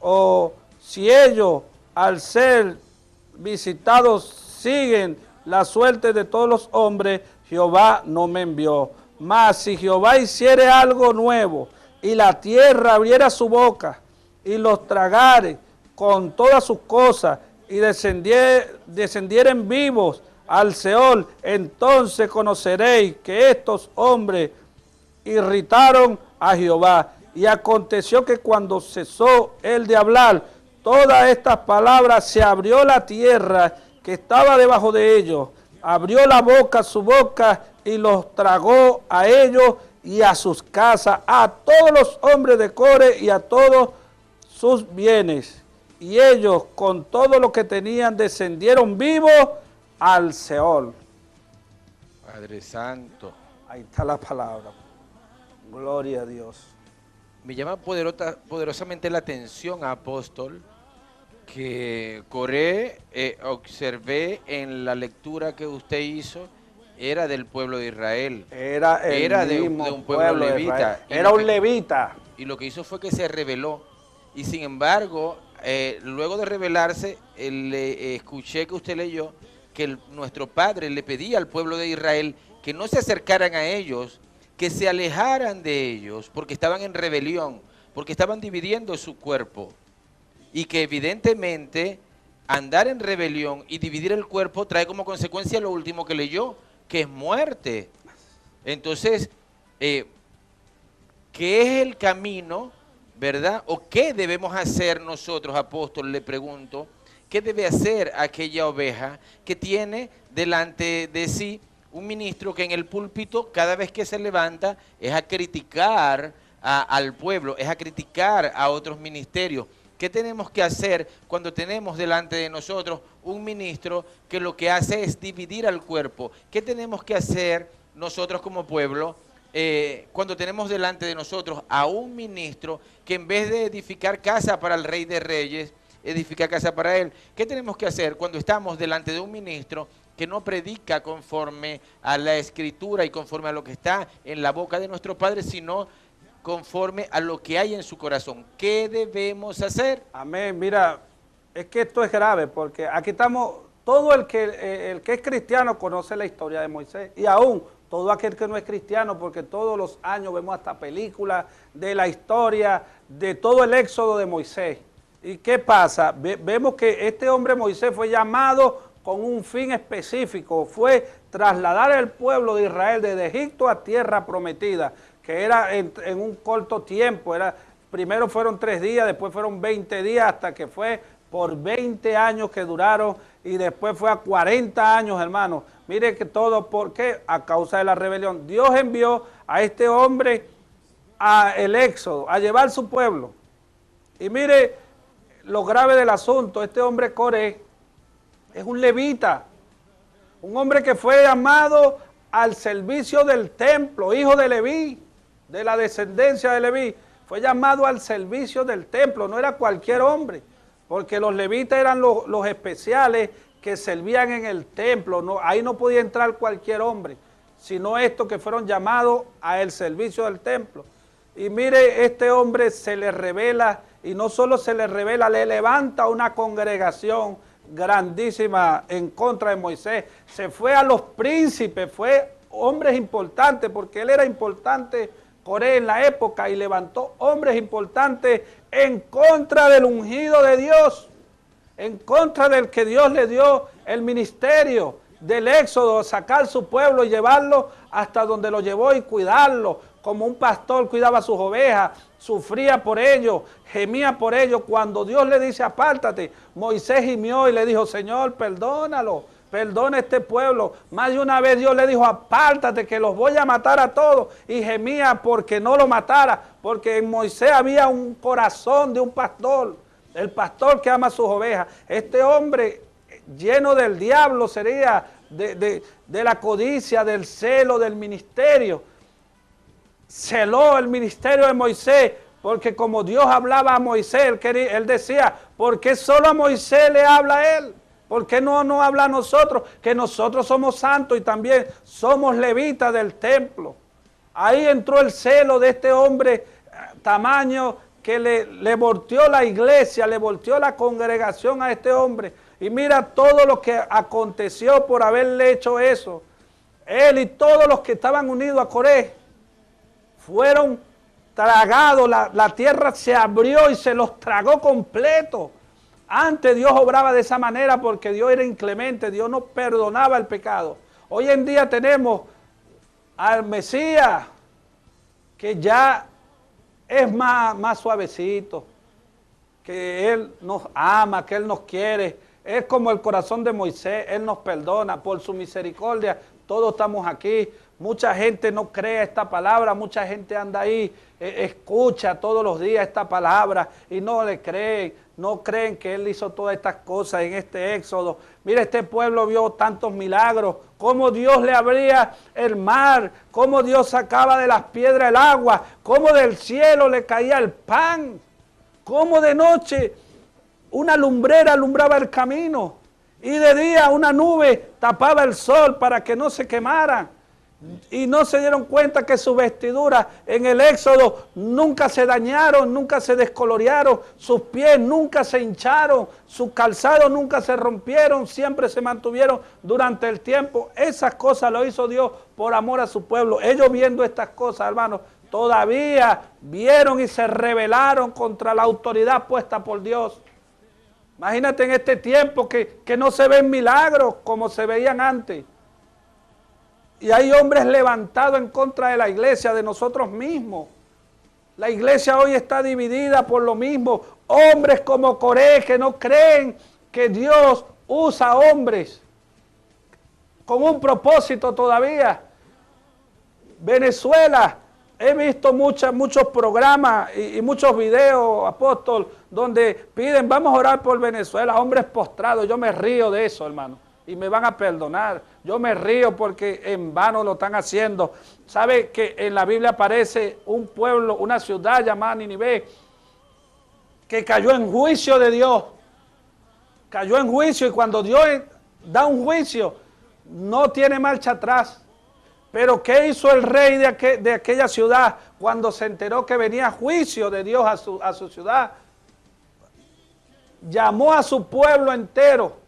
[SPEAKER 3] o si ellos al ser visitados siguen la suerte de todos los hombres, Jehová no me envió. Mas si Jehová hiciere algo nuevo, y la tierra abriera su boca, y los tragare con todas sus cosas, y descendieren vivos al Seol, entonces conoceréis que estos hombres irritaron a Jehová. Y aconteció que cuando cesó él de hablar todas estas palabras, se abrió la tierra que estaba debajo de ellos, abrió la boca, su boca, y los tragó a ellos y a sus casas, a todos los hombres de Core y a todos sus bienes. Y ellos con todo lo que tenían descendieron vivos al Seol.
[SPEAKER 2] Padre Santo.
[SPEAKER 3] Ahí está la palabra. Gloria a Dios.
[SPEAKER 2] Me llama poderosamente la atención, apóstol, que Coré, observé en la lectura que usted hizo, era del pueblo de Israel.
[SPEAKER 3] Era
[SPEAKER 2] de un pueblo levita.
[SPEAKER 3] Era un levita.
[SPEAKER 2] Y lo que hizo fue que se rebeló. Y sin embargo, luego de rebelarse, escuché que usted leyó que nuestro Padre le pedía al pueblo de Israel que no se acercaran a ellos, que se alejaran de ellos, porque estaban en rebelión, porque estaban dividiendo su cuerpo. Y que evidentemente andar en rebelión y dividir el cuerpo trae como consecuencia lo último que leyó, que es muerte. Entonces, ¿qué es el camino, verdad? ¿O qué debemos hacer nosotros, apóstol? Le pregunto, ¿qué debe hacer aquella oveja que tiene delante de sí un ministro que en el púlpito, cada vez que se levanta, es a criticar al pueblo, es a criticar a otros ministerios? ¿Qué tenemos que hacer cuando tenemos delante de nosotros un ministro que lo que hace es dividir al cuerpo? ¿Qué tenemos que hacer nosotros como pueblo cuando tenemos delante de nosotros a un ministro que en vez de edificar casa para el Rey de Reyes, edifica casa para él? ¿Qué tenemos que hacer cuando estamos delante de un ministro que no predica conforme a la Escritura y conforme a lo que está en la boca de nuestro Padre, sino conforme a lo que hay en su corazón? ¿Qué debemos hacer?
[SPEAKER 3] Amén. Mira, es que esto es grave, porque aquí estamos, todo el que es cristiano conoce la historia de Moisés, y aún todo aquel que no es cristiano, porque todos los años vemos hasta películas de la historia, de todo el éxodo de Moisés. ¿Y qué pasa? Vemos que este hombre Moisés fue llamado con un fin específico, fue trasladar al pueblo de Israel desde Egipto a tierra prometida, que era en un corto tiempo, primero fueron 3 días, después fueron 20 días, hasta que fue por 20 años que duraron, y después fue a 40 años, hermanos. Mire que todo, ¿por qué? A causa de la rebelión. Dios envió a este hombre el éxodo, a llevar su pueblo. Y mire lo grave del asunto, este hombre Coré es un levita, un hombre que fue llamado al servicio del templo, hijo de Leví, de la descendencia de Leví, fue llamado al servicio del templo, no era cualquier hombre, porque los levitas eran los especiales que servían en el templo, ahí no podía entrar cualquier hombre, sino estos que fueron llamados al servicio del templo. Y mire, este hombre se le revela, y no solo se le revela, le levanta una congregación grandísima en contra de Moisés. Se fue a los príncipes, fue hombres importantes, porque él era importante, Coré, en la época, y levantó hombres importantes en contra del ungido de Dios, en contra del que Dios le dio el ministerio del éxodo, sacar su pueblo y llevarlo hasta donde lo llevó y cuidarlo, como un pastor cuidaba a sus ovejas, sufría por ellos, gemía por ellos. Cuando Dios le dice apártate, Moisés gimió y le dijo: Señor, perdónalo, perdona a este pueblo. Más de una vez Dios le dijo: apártate, que los voy a matar a todos, y gemía porque no lo matara, porque en Moisés había un corazón de un pastor, el pastor que ama a sus ovejas. Este hombre lleno del diablo sería, de la codicia, del celo, del ministerio. Celó el ministerio de Moisés, porque como Dios hablaba a Moisés, él decía, ¿por qué solo a Moisés le habla a él? ¿Por qué no nos habla a nosotros? Que nosotros somos santos y también somos levitas del templo. Ahí entró el celo de este hombre tamaño que le volteó la iglesia, le volteó la congregación a este hombre. Y mira todo lo que aconteció por haberle hecho eso. Él y todos los que estaban unidos a Coré fueron tragados, la tierra se abrió y se los tragó completo. Antes Dios obraba de esa manera porque Dios era inclemente, Dios no perdonaba el pecado. Hoy en día tenemos al Mesías que ya es más suavecito, que Él nos ama, que Él nos quiere. Es como el corazón de Moisés, Él nos perdona por su misericordia. Todos estamos aquí. Mucha gente no cree esta palabra, mucha gente anda ahí, escucha todos los días esta palabra y no le creen, no creen que Él hizo todas estas cosas en este éxodo. Mira, este pueblo vio tantos milagros, cómo Dios le abría el mar, cómo Dios sacaba de las piedras el agua, cómo del cielo le caía el pan, cómo de noche una lumbrera alumbraba el camino y de día una nube tapaba el sol para que no se quemaran. Y no se dieron cuenta que sus vestiduras en el éxodo nunca se dañaron, nunca se descolorearon, sus pies nunca se hincharon, sus calzados nunca se rompieron, siempre se mantuvieron durante el tiempo. Esas cosas lo hizo Dios por amor a su pueblo. Ellos viendo estas cosas, hermanos, todavía vieron y se rebelaron contra la autoridad puesta por Dios. Imagínate en este tiempo que no se ven milagros como se veían antes. Y hay hombres levantados en contra de la iglesia, de nosotros mismos. La iglesia hoy está dividida por lo mismo. Hombres como Coré que no creen que Dios usa hombres con un propósito todavía. Venezuela, he visto muchos programas y muchos videos, apóstol, donde piden, vamos a orar por Venezuela, hombres postrados. Yo me río de eso, hermano. Y me van a perdonar. Yo me río porque en vano lo están haciendo. ¿Sabe que en la Biblia aparece un pueblo, una ciudad llamada Nínive, que cayó en juicio de Dios? Cayó en juicio y cuando Dios da un juicio, no tiene marcha atrás. Pero ¿qué hizo el rey de aquella ciudad cuando se enteró que venía juicio de Dios a su ciudad? Llamó a su pueblo entero,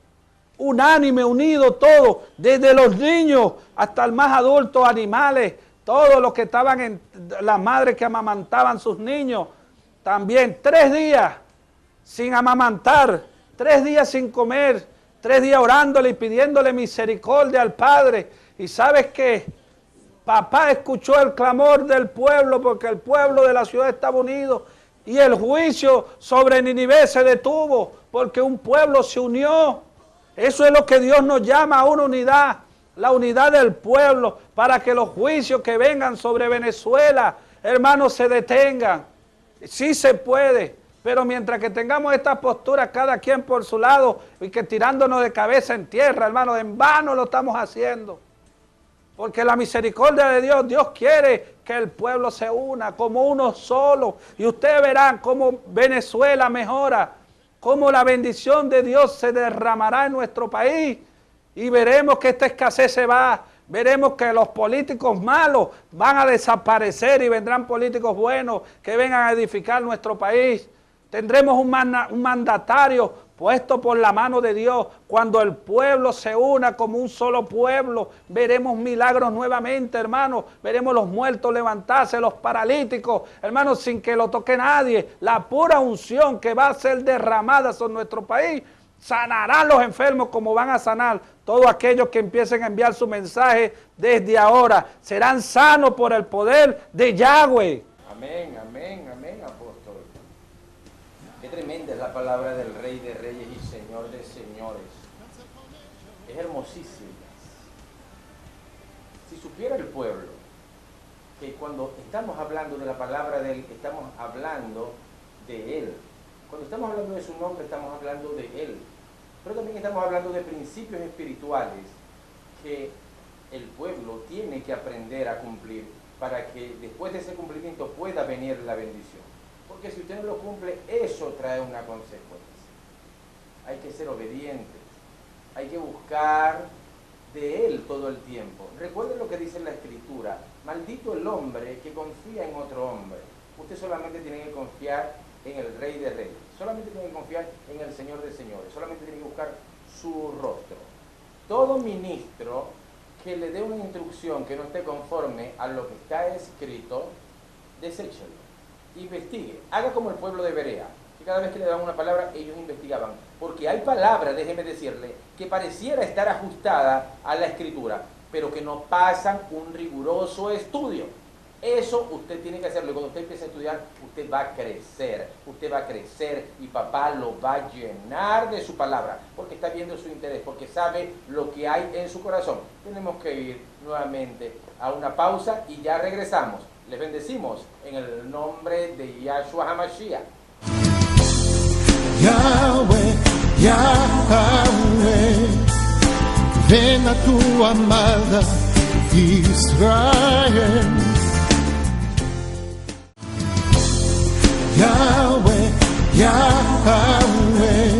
[SPEAKER 3] unánime, unido todo, desde los niños hasta el más adulto, animales, todos los que estaban las madres que amamantaban sus niños, también 3 días sin amamantar, 3 días sin comer, 3 días orándole y pidiéndole misericordia al Padre. Y ¿sabes qué? Papá escuchó el clamor del pueblo porque el pueblo de la ciudad estaba unido y el juicio sobre Nínive se detuvo porque un pueblo se unió. Eso es lo que Dios nos llama, a una unidad, la unidad del pueblo, para que los juicios que vengan sobre Venezuela, hermanos, se detengan. Sí se puede, pero mientras que tengamos esta postura, cada quien por su lado, y que tirándonos de cabeza en tierra, hermanos, en vano lo estamos haciendo. Porque la misericordia de Dios, Dios quiere que el pueblo se una como uno solo. Y ustedes verán cómo Venezuela mejora, cómo la bendición de Dios se derramará en nuestro país y veremos que esta escasez se va, veremos que los políticos malos van a desaparecer y vendrán políticos buenos que vengan a edificar nuestro país. Tendremos un mandatario puesto por la mano de Dios. Cuando el pueblo se una como un solo pueblo, veremos milagros nuevamente, hermanos. Veremos los muertos levantarse, los paralíticos, hermanos, sin que lo toque nadie. La pura unción que va a ser derramada sobre nuestro país sanará los enfermos como van a sanar todos aquellos que empiecen a enviar su mensaje desde ahora. Serán sanos por el poder de Yahweh.
[SPEAKER 2] Amén, amén, amén, apóstol. Qué tremenda es la palabra del Rey de Reyes y Señor de Señores. Es hermosísima. Si supiera el pueblo que cuando estamos hablando de la palabra de Él, estamos hablando de Él. Cuando estamos hablando de su nombre, estamos hablando de Él. pero también estamos hablando de principios espirituales que el pueblo tiene que aprender a cumplir para que después de ese cumplimiento pueda venir la bendición. Porque si usted no lo cumple, eso trae una consecuencia. Hay que ser obedientes, hay que buscar de Él todo el tiempo. Recuerden lo que dice la Escritura: maldito el hombre que confía en otro hombre. Usted solamente tiene que confiar en el Rey de Reyes, solamente tiene que confiar en el Señor de Señores, solamente tiene que buscar su rostro. Todo ministro que le dé una instrucción que no esté conforme a lo que está escrito, deséchelo, investigue, haga como el pueblo de Berea, que cada vez que le daban una palabra, ellos investigaban, porque hay palabras, déjeme decirle, que pareciera estar ajustada a la Escritura, pero que no pasan un riguroso estudio. Eso usted tiene que hacerlo, y cuando usted empiece a estudiar, usted va a crecer y papá lo va a llenar de su palabra, porque está viendo su interés, porque sabe lo que hay en su corazón. Tenemos que ir nuevamente a una pausa y ya regresamos. Les bendecimos en el nombre de Yahshua HaMashiach.
[SPEAKER 1] Yahweh, Yahweh, ven a tu amada Israel. Yahweh, Yahweh,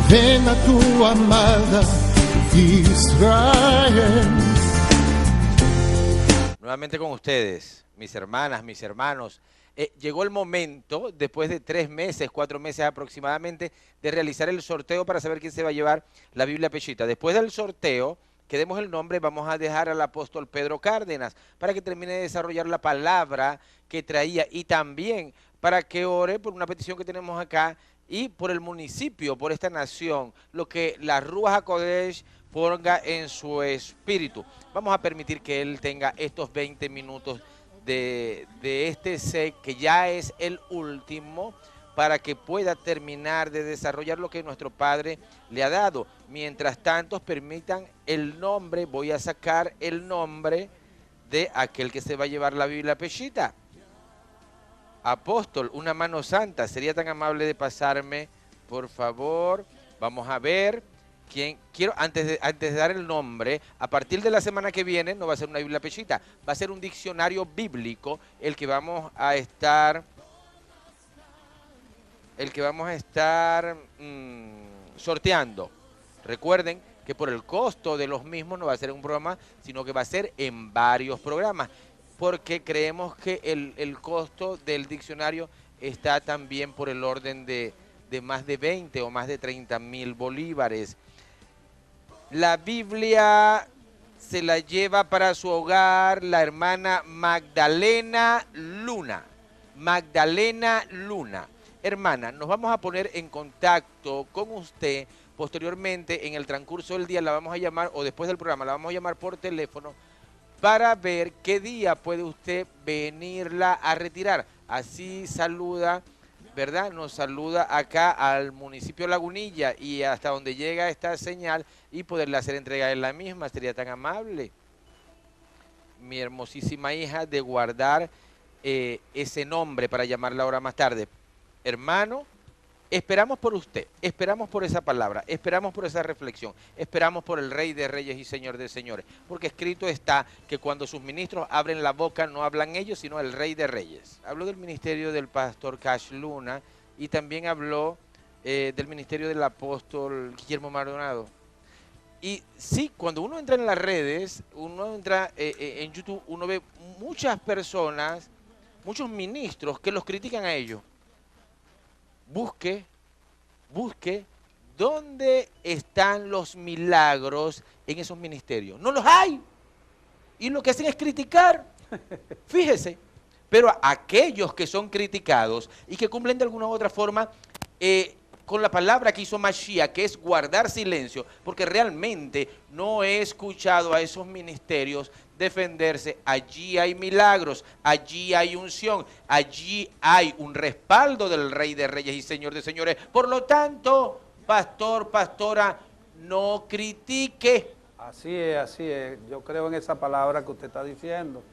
[SPEAKER 1] ven a tu amada Israel.
[SPEAKER 2] Nuevamente con ustedes, mis hermanas, mis hermanos. Llegó el momento, después de 3 meses, 4 meses aproximadamente, de realizar el sorteo para saber quién se va a llevar la Biblia Peshita. Después del sorteo, que demos el nombre, vamos a dejar al apóstol Pedro Cárdenas para que termine de desarrollar la palabra que traía, y también para que ore por una petición que tenemos acá y por el municipio, por esta nación, lo que la Ruach HaKodesh ponga en su espíritu. Vamos a permitir que él tenga estos 20 minutos de este set, que ya es el último, para que pueda terminar de desarrollar lo que nuestro Padre le ha dado. Mientras tanto, permitan el nombre, voy a sacar el nombre de aquel que se va a llevar la Biblia Peshita. Apóstol, una mano santa, sería tan amable de pasarme, por favor. Vamos a ver quién. Quiero, antes de dar el nombre, a partir de la semana que viene no va a ser una Biblia Peshita, va a ser un diccionario bíblico el que vamos a estar sorteando. Recuerden que por el costo de los mismos no va a ser un programa, sino que va a ser en varios programas, porque creemos que el costo del diccionario está también por el orden de más de 20 o más de 30.000 bolívares. La Biblia se la lleva para su hogar la hermana Magdalena Luna. Magdalena Luna. Hermana, nos vamos a poner en contacto con usted posteriormente. En el transcurso del día la vamos a llamar, o después del programa la vamos a llamar por teléfono, para ver qué día puede usted venirla a retirar. Así saluda, ¿verdad? Nos saluda acá al municipio Lagunilla y hasta donde llega esta señal, y poderle hacer entrega de la misma. Sería tan amable, mi hermosísima hija, de guardar ese nombre para llamarla ahora más tarde. Hermano, esperamos por usted, esperamos por esa palabra, esperamos por esa reflexión, esperamos por el Rey de Reyes y Señor de Señores, porque escrito está que cuando sus ministros abren la boca no hablan ellos, sino el Rey de Reyes. Habló del ministerio del pastor Cash Luna y también habló del ministerio del apóstol Guillermo Maldonado. Y sí, cuando uno entra en las redes, uno entra en YouTube, uno ve muchas personas, muchos ministros que los critican a ellos. Busque dónde están los milagros en esos ministerios. No los hay. Y lo que hacen es criticar. Fíjese. Pero aquellos que son criticados y que cumplen de alguna u otra forma con la palabra que hizo Mashiach, que es guardar silencio, porque realmente no he escuchado a esos ministerios defenderse. Allí hay milagros, allí hay unción, allí hay un respaldo del Rey de Reyes y Señor de Señores. Por lo tanto, pastor, pastora, no critique.
[SPEAKER 3] Así es, yo creo en esa palabra que usted está diciendo,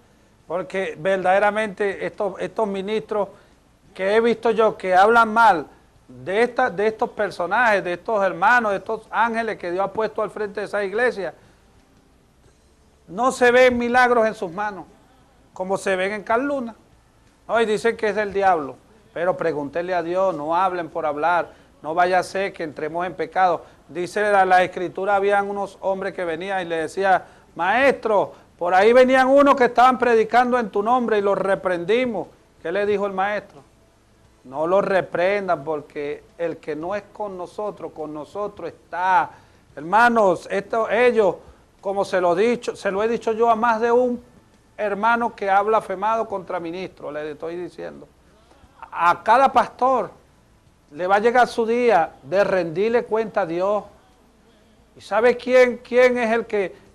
[SPEAKER 3] porque verdaderamente estos ministros que he visto yo que hablan mal de estos personajes, de estos hermanos, de estos ángeles que Dios ha puesto al frente de esa iglesia, no se ven milagros en sus manos, como se ven en Carl Luna. Hoy dicen que es del diablo, pero pregúntenle a Dios, no hablen por hablar, no vaya a ser que entremos en pecado. Dice la escritura, habían unos hombres que venían y le decían, maestro, por ahí venían unos que estaban predicando en tu nombre y los reprendimos. ¿Qué le dijo el maestro? No los reprendan, porque el que no es con nosotros está. Hermanos, ellos, como se lo he dicho yo a más de un hermano que ha blasfemado contra ministro, le estoy diciendo. A cada pastor le va a llegar su día de rendirle cuenta a Dios. ¿Y sabe quién es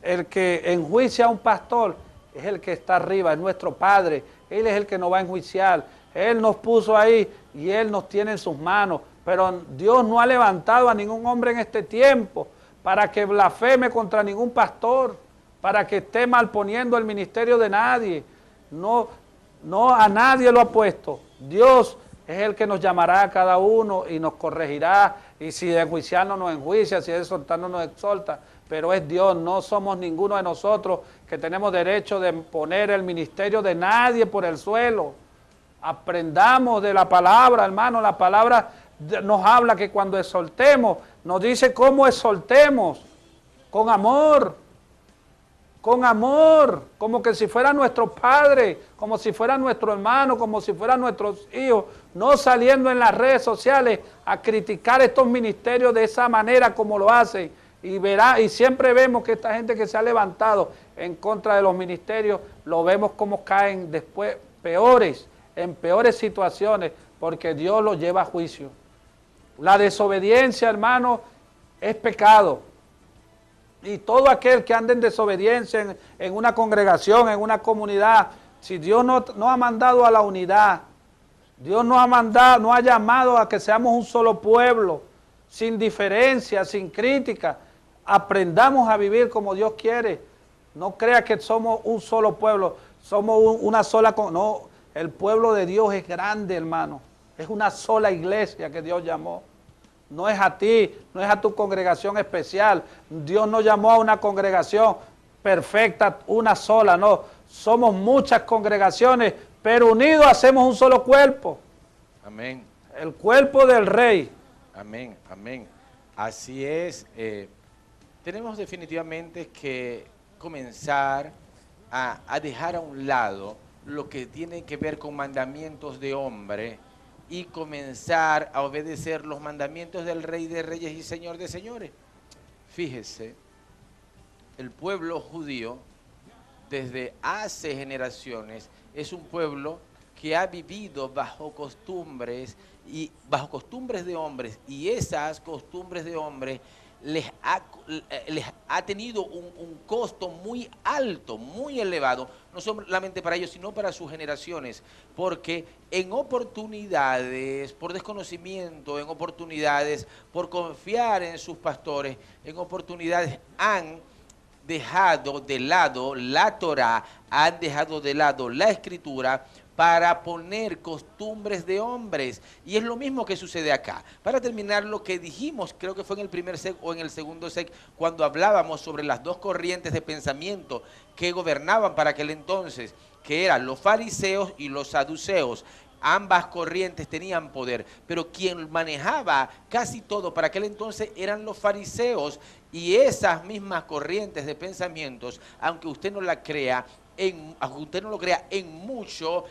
[SPEAKER 3] el que enjuicia a un pastor? Es el que está arriba, es nuestro Padre. Él es el que nos va a enjuiciar. Él nos puso ahí y Él nos tiene en sus manos. Pero Dios no ha levantado a ningún hombre en este tiempo para que blasfeme contra ningún pastor, para que esté malponiendo el ministerio de nadie. No, a nadie lo ha puesto. Dios es el que nos llamará a cada uno y nos corregirá. Y si de enjuiciarnos nos enjuicia, si de exhortarnos nos exhorta. Pero es Dios, no somos ninguno de nosotros que tenemos derecho de poner el ministerio de nadie por el suelo. Aprendamos de la palabra, hermano. La palabra nos habla que cuando exhortemos, nos dice cómo exhortemos, con amor, como que si fuera nuestro padre, como si fuera nuestro hermano, como si fueran nuestros hijos, no saliendo en las redes sociales a criticar estos ministerios de esa manera como lo hacen. Y siempre vemos que esta gente que se ha levantado en contra de los ministerios, lo vemos como caen después en peores situaciones, porque Dios los lleva a juicio. La desobediencia, hermano, es pecado. Y todo aquel que ande en desobediencia en una congregación, en una comunidad, si Dios no ha mandado a la unidad, Dios no ha llamado a que seamos un solo pueblo, sin diferencia, sin crítica, aprendamos a vivir como Dios quiere. No crea que somos un solo pueblo, somos una sola... No, el pueblo de Dios es grande, hermano. Es una sola iglesia que Dios llamó. No es a ti, no es a tu congregación especial. Dios no llamó a una congregación perfecta, una sola, no. Somos muchas congregaciones, pero unidos hacemos un solo cuerpo.
[SPEAKER 2] Amén.
[SPEAKER 3] El cuerpo del Rey.
[SPEAKER 2] Amén, amén. Así es. Tenemos definitivamente que comenzar a dejar a un lado lo que tiene que ver con mandamientos de hombre y comenzar a obedecer los mandamientos del Rey de Reyes y Señor de Señores. Fíjese, el pueblo judío desde hace generaciones es un pueblo que ha vivido bajo costumbres de hombres, y esas costumbres de hombres les ha tenido un costo muy alto, muy elevado, no solamente para ellos, sino para sus generaciones, porque en oportunidades, por desconocimiento, en oportunidades, por confiar en sus pastores, en oportunidades han dejado de lado la Torá, han dejado de lado la Escritura, para poner costumbres de hombres. Y es lo mismo que sucede acá. Para terminar lo que dijimos, creo que fue en el primer sec o en el segundo sec, cuando hablábamos sobre las dos corrientes de pensamiento que gobernaban para aquel entonces, que eran los fariseos y los saduceos. Ambas corrientes tenían poder, pero quien manejaba casi todo para aquel entonces eran los fariseos, y esas mismas corrientes de pensamientos, aunque usted no la crea, aunque usted no lo crea, en mucho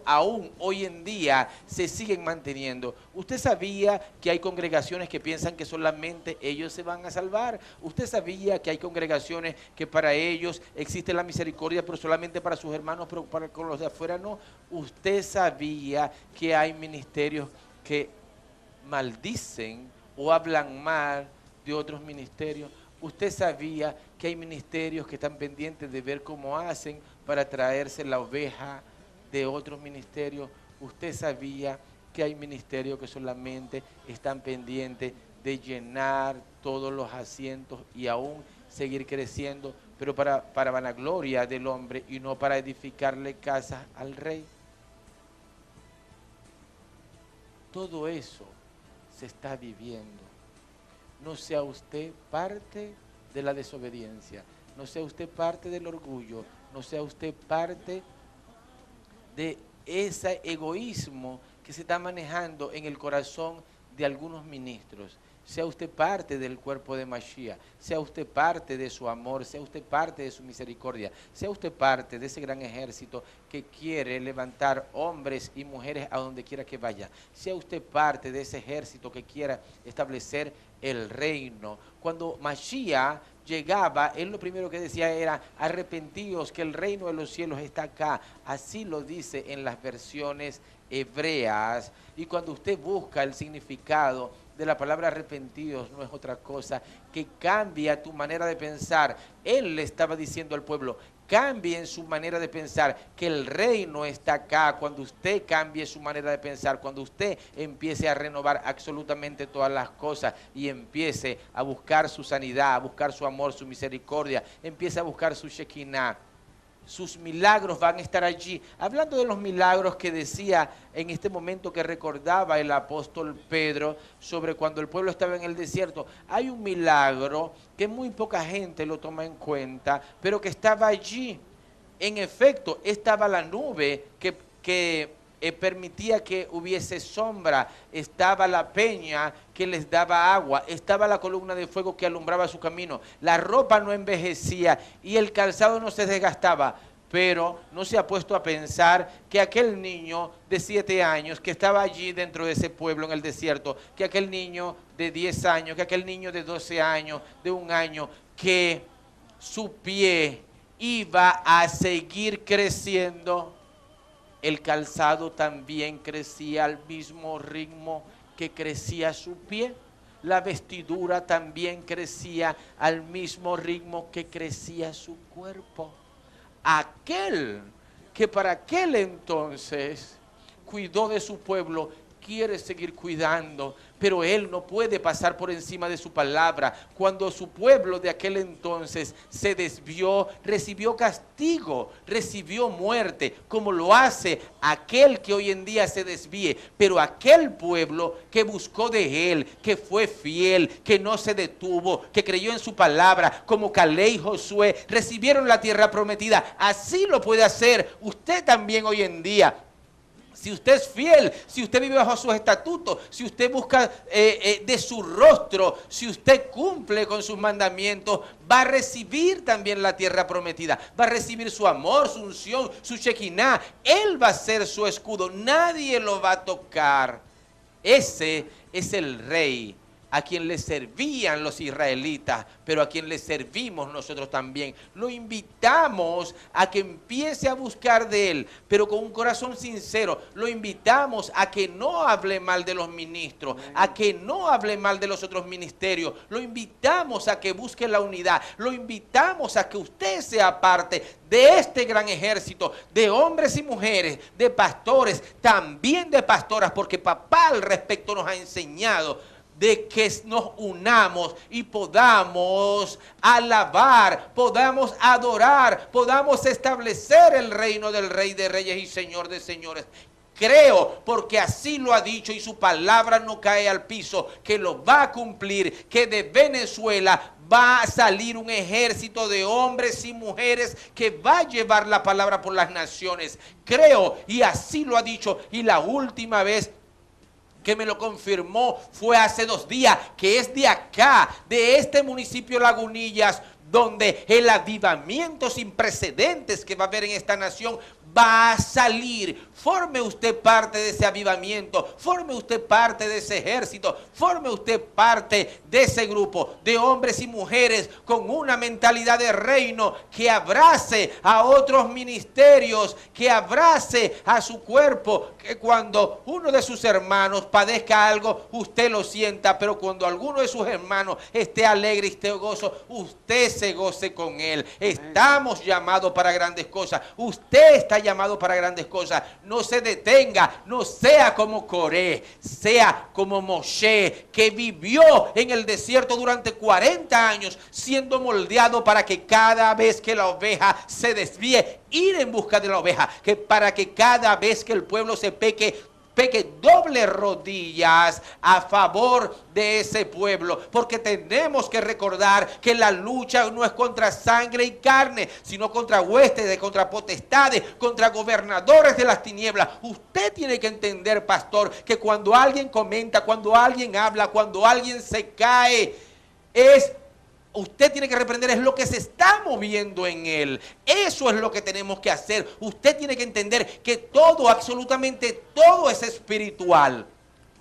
[SPEAKER 2] aún hoy en día se siguen manteniendo. ¿Usted sabía que hay congregaciones que piensan que solamente ellos se van a salvar? ¿Usted sabía que hay congregaciones que para ellos existe la misericordia, pero solamente para sus hermanos, pero con los de afuera no? ¿Usted sabía que hay ministerios que maldicen o hablan mal de otros ministerios? ¿Usted sabía que hay ministerios que están pendientes de ver cómo hacen para traerse la oveja de otros ministerios? ¿Usted sabía que hay ministerios que solamente están pendientes de llenar todos los asientos y aún seguir creciendo, pero para vanagloria del hombre y no para edificarle casas al Rey? Todo eso se está viviendo. No sea usted parte de la desobediencia, no sea usted parte del orgullo, no sea usted parte de ese egoísmo que se está manejando en el corazón de algunos ministros. Sea usted parte del cuerpo de Mashiach, sea usted parte de su amor, sea usted parte de su misericordia, sea usted parte de ese gran ejército que quiere levantar hombres y mujeres a donde quiera que vaya. Sea usted parte de ese ejército que quiera establecer el reino. Cuando Mashiach llegaba, él lo primero que decía era: arrepentíos, que el reino de los cielos está acá. Así lo dice en las versiones hebreas. Y cuando usted busca el significado de la palabra arrepentidos, no es otra cosa que cambia tu manera de pensar. Él le estaba diciendo al pueblo: cambien su manera de pensar, que el reino está acá. Cuando usted cambie su manera de pensar, cuando usted empiece a renovar absolutamente todas las cosas y empiece a buscar su sanidad, a buscar su amor, su misericordia, empiece a buscar su Shekinah, sus milagros van a estar allí. Hablando de los milagros que decía en este momento, que recordaba el apóstol Pedro sobre cuando el pueblo estaba en el desierto, hay un milagro que muy poca gente lo toma en cuenta, pero que estaba allí. En efecto, estaba la nube que permitía que hubiese sombra, estaba la peña que les daba agua, estaba la columna de fuego que alumbraba su camino, la ropa no envejecía y el calzado no se desgastaba. Pero no se ha puesto a pensar que aquel niño de 7 años que estaba allí dentro de ese pueblo en el desierto, que aquel niño de 10 años, que aquel niño de 12 años, de 1 año, que su pie iba a seguir creciendo, el calzado también crecía al mismo ritmo que crecía su pie. La vestidura también crecía al mismo ritmo que crecía su cuerpo. Aquel que para aquel entonces cuidó de su pueblo, quiere seguir cuidando, pero él no puede pasar por encima de su palabra. Cuando su pueblo de aquel entonces se desvió, recibió castigo, recibió muerte, como lo hace aquel que hoy en día se desvíe. Pero aquel pueblo que buscó de él, que fue fiel, que no se detuvo, que creyó en su palabra, como Caleb y Josué, recibieron la tierra prometida. Así lo puede hacer usted también hoy en día. Si usted es fiel, si usted vive bajo sus estatutos, si usted busca de su rostro, si usted cumple con sus mandamientos, va a recibir también la tierra prometida. Va a recibir su amor, su unción, su Shekinah. Él va a ser su escudo. Nadie lo va a tocar. Ese es el rey a quien le servían los israelitas, pero a quien le servimos nosotros también. Lo invitamos a que empiece a buscar de él, pero con un corazón sincero. Lo invitamos a que no hable mal de los ministros, a que no hable mal de los otros ministerios. Lo invitamos a que busque la unidad. Lo invitamos a que usted sea parte de este gran ejército de hombres y mujeres, de pastores, también de pastoras, porque papá al respecto nos ha enseñado de que nos unamos y podamos alabar, podamos adorar, podamos establecer el reino del Rey de Reyes y Señor de Señores. Creo, porque así lo ha dicho y su palabra no cae al piso, que lo va a cumplir, que de Venezuela va a salir un ejército de hombres y mujeres que va a llevar la palabra por las naciones. Creo, y así lo ha dicho, y la última vez que me lo confirmó fue hace 2 días, que es de acá, de este municipio Lagunillas, donde el avivamiento sin precedentes que va a haber en esta nación va a salir. Forme usted parte de ese avivamiento, forme usted parte de ese ejército, forme usted parte de ese grupo de hombres y mujeres con una mentalidad de reino, que abrace a otros ministerios, que abrace a su cuerpo, que cuando uno de sus hermanos padezca algo, usted lo sienta, pero cuando alguno de sus hermanos esté alegre y esté gozo, usted se goce con él. Estamos llamados para grandes cosas. Usted está llamado para grandes cosas. No se detenga, no sea como Coré, sea como Moshe, que vivió en el desierto durante 40 años siendo moldeado para que cada vez que la oveja se desvíe, ir en busca de la oveja, que para que cada vez que el pueblo se peque, pegue doble rodillas a favor de ese pueblo, porque tenemos que recordar que la lucha no es contra sangre y carne, sino contra huestes, contra potestades, contra gobernadores de las tinieblas. Usted tiene que entender, pastor, que cuando alguien comenta, cuando alguien habla, cuando alguien se cae, usted tiene que reprender, es lo que se está moviendo en él. Eso es lo que tenemos que hacer. Usted tiene que entender que todo, absolutamente todo es espiritual.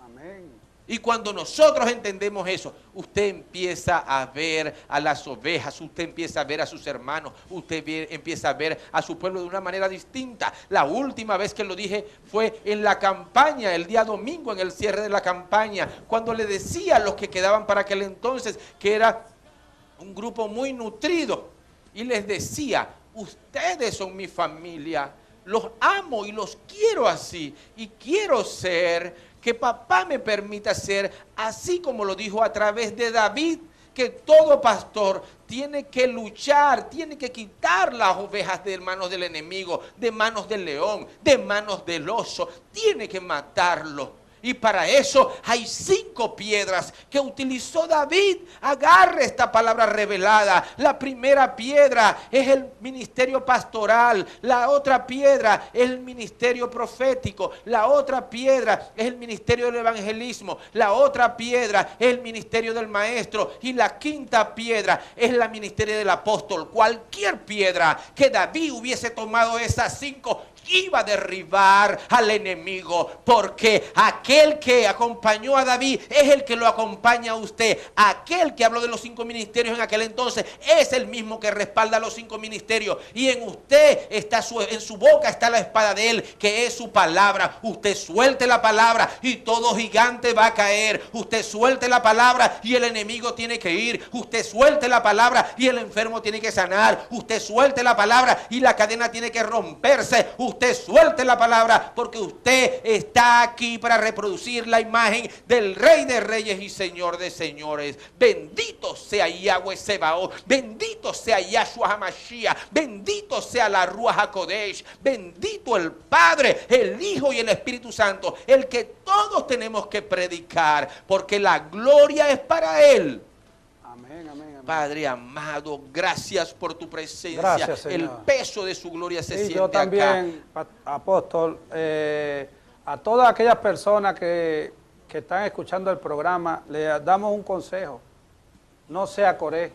[SPEAKER 3] Amén.
[SPEAKER 2] Y cuando nosotros entendemos eso, usted empieza a ver a las ovejas, usted empieza a ver a sus hermanos, empieza a ver a su pueblo de una manera distinta. La última vez que lo dije fue en la campaña, el día domingo, en el cierre de la campaña, cuando le decía a los que quedaban para aquel entonces, que era un grupo muy nutrido, y les decía: ustedes son mi familia, los amo y los quiero así, y quiero ser, que papá me permita ser, así como lo dijo a través de David, que todo pastor tiene que luchar, tiene que quitar las ovejas de manos del enemigo, de manos del león, de manos del oso, tiene que matarlo. Y para eso hay 5 piedras que utilizó David. Agarre esta palabra revelada. La primera piedra es el ministerio pastoral. La otra piedra es el ministerio profético. La otra piedra es el ministerio del evangelismo. La otra piedra es el ministerio del maestro. Y la quinta piedra es el ministerio del apóstol. Cualquier piedra que David hubiese tomado esas 5, iba a derribar al enemigo, porque aquel que acompañó a David es el que lo acompaña a usted. Aquel que habló de los 5 ministerios en aquel entonces es el mismo que respalda los 5 ministerios, y en usted está en su boca está la espada de él, que es su palabra. Usted suelte la palabra y todo gigante va a caer. Usted suelte la palabra y el enemigo tiene que ir. Usted suelte la palabra y el enfermo tiene que sanar. Usted suelte la palabra y la cadena tiene que romperse. Usted suelte la palabra, porque usted está aquí para reproducir la imagen del Rey de Reyes y Señor de Señores. Bendito sea Yahweh Sebaot, bendito sea Yahshua HaMashiach, bendito sea la Ruach HaKodesh, bendito el Padre, el Hijo y el Espíritu Santo, el que todos tenemos que predicar, porque la gloria es para Él.
[SPEAKER 3] Amén, amén, amén.
[SPEAKER 2] Padre amado, gracias por tu presencia.
[SPEAKER 3] Gracias, Señor.
[SPEAKER 2] El peso de su gloria se siente
[SPEAKER 3] yo también,
[SPEAKER 2] acá.
[SPEAKER 3] apóstol, a todas aquellas personas que están escuchando el programa, le damos un consejo: no sea Coré,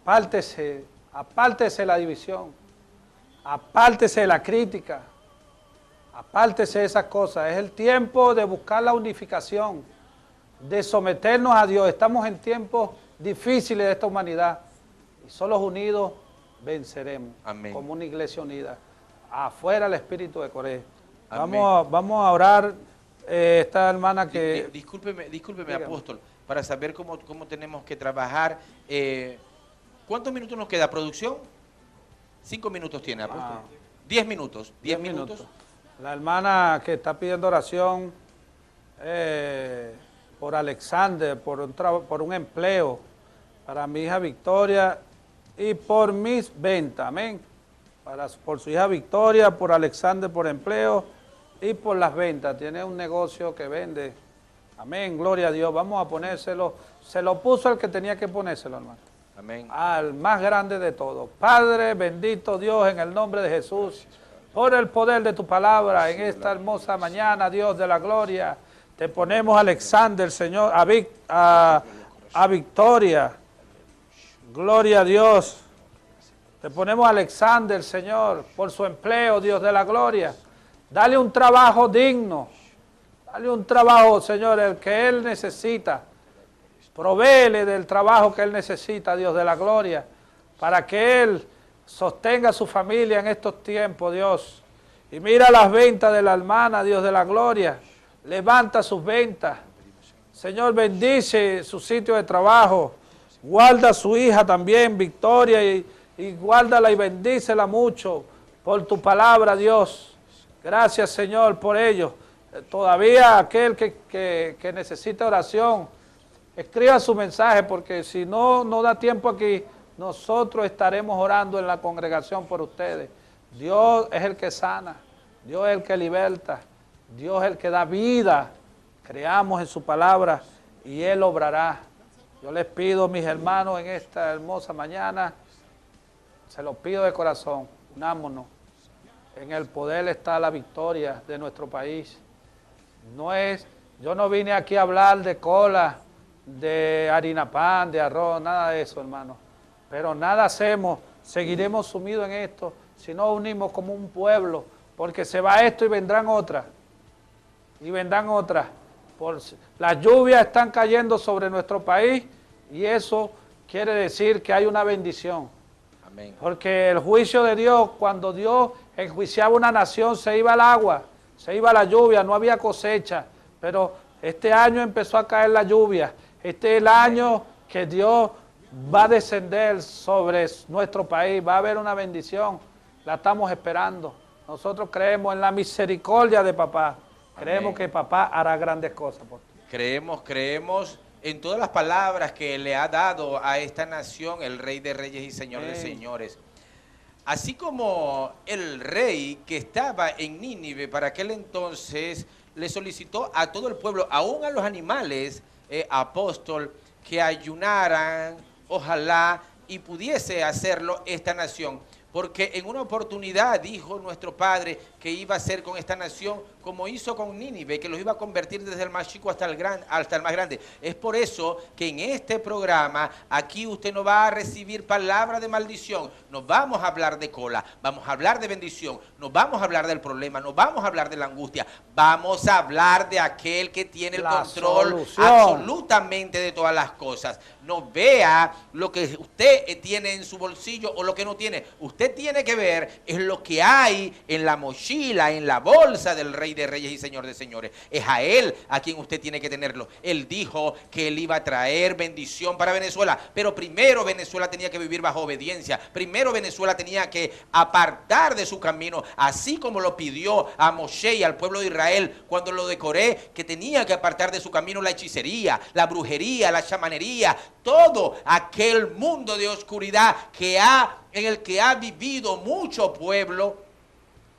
[SPEAKER 3] apártese la división, apártese la crítica, apártese de esas cosas. Es el tiempo de buscar la unificación, de someternos a Dios. Estamos en tiempos difíciles de esta humanidad, y solos unidos venceremos.
[SPEAKER 2] Amén.
[SPEAKER 3] Como una iglesia unida. Afuera el espíritu de Coré.
[SPEAKER 2] Amén.
[SPEAKER 3] Vamos a orar. Esta hermana que...
[SPEAKER 2] Discúlpeme, apóstol, para saber cómo tenemos que trabajar. ¿Cuántos minutos nos queda, producción? 5 minutos tiene, apóstol. 10 minutos. 10 minutos.
[SPEAKER 3] La hermana que está pidiendo oración por Alexander, por un empleo, para mi hija Victoria y por mis ventas, amén. Por su hija Victoria, por Alexander por empleo y por las ventas. Tiene un negocio que vende, amén, gloria a Dios. Vamos a ponérselo, se lo puso el que tenía que ponérselo, hermano.
[SPEAKER 2] Amén.
[SPEAKER 3] Al más grande de todos. Padre, bendito Dios, en el nombre de Jesús, por el poder de tu palabra, en esta hermosa mañana, Dios de la gloria, te ponemos a Alexander, Señor, a Victoria. Gloria a Dios. Te ponemos a Alexander, Señor, por su empleo, Dios de la gloria. Dale un trabajo digno. Dale un trabajo, Señor, el que él necesita. Provéele del trabajo que él necesita, Dios de la gloria, para que él sostenga a su familia en estos tiempos, Dios. Y mira las ventas de la hermana, Dios de la gloria. Levanta sus ventas. Señor, bendice su sitio de trabajo. Guarda a su hija también, Victoria, y guárdala y bendícela mucho por tu palabra, Dios. Gracias, Señor, por ello. Todavía aquel que necesita oración, escriba su mensaje, porque si no da tiempo aquí, nosotros estaremos orando en la congregación por ustedes. Dios es el que sana, Dios es el que liberta, Dios es el que da vida. Creamos en su palabra y Él obrará. Yo les pido, mis hermanos, en esta hermosa mañana, se los pido de corazón, unámonos. En el poder está la victoria de nuestro país. Yo no vine aquí a hablar de cola, de harina pan, de arroz, nada de eso, hermano. Pero nada hacemos, seguiremos sumidos en esto, si no unimos como un pueblo, porque se va esto y vendrán otras. Y vendrán otras. Las lluvias están cayendo sobre nuestro país y eso quiere decir que hay una bendición.
[SPEAKER 2] Amén.
[SPEAKER 3] Porque el juicio de Dios, cuando Dios enjuiciaba una nación, se iba el agua, se iba la lluvia, no había cosecha. Pero este año empezó a caer la lluvia. Este es el año que Dios va a descender sobre nuestro país, va a haber una bendición. La estamos esperando. Nosotros creemos en la misericordia de papá. Creemos
[SPEAKER 2] Amén.
[SPEAKER 3] que papá hará grandes cosas por ti.
[SPEAKER 2] Creemos en todas las palabras que le ha dado a esta nación el Rey de Reyes y Señor de Señores. Así como el rey que estaba en Nínive para aquel entonces le solicitó a todo el pueblo, aún a los animales, apóstol, que ayunaran, ojalá, y pudiese hacerlo esta nación. Porque en una oportunidad dijo nuestro Padre que iba a hacer con esta nación como hizo con Nínive, que los iba a convertir desde el más chico hasta el más grande. Es por eso que en este programa, aquí usted no va a recibir palabra de maldición. Nos vamos a hablar de cola, vamos a hablar de bendición, nos vamos a hablar del problema, nos vamos a hablar de la angustia. Vamos a hablar de aquel que tiene el control absolutamente de todas las cosas. No vea lo que usted tiene en su bolsillo o lo que no tiene. Usted tiene que ver es lo que hay en la mochila, en la bolsa del Rey de Reyes y Señor de Señores. Es a Él a quien usted tiene que tenerlo. Él dijo que Él iba a traer bendición para Venezuela, pero primero Venezuela tenía que vivir bajo obediencia. Primero Venezuela tenía que apartar de su camino, así como lo pidió a Moshe y al pueblo de Israel cuando lo decoré, que tenía que apartar de su camino la hechicería, la brujería, la chamanería, todo aquel mundo de oscuridad en el que ha vivido mucho pueblo.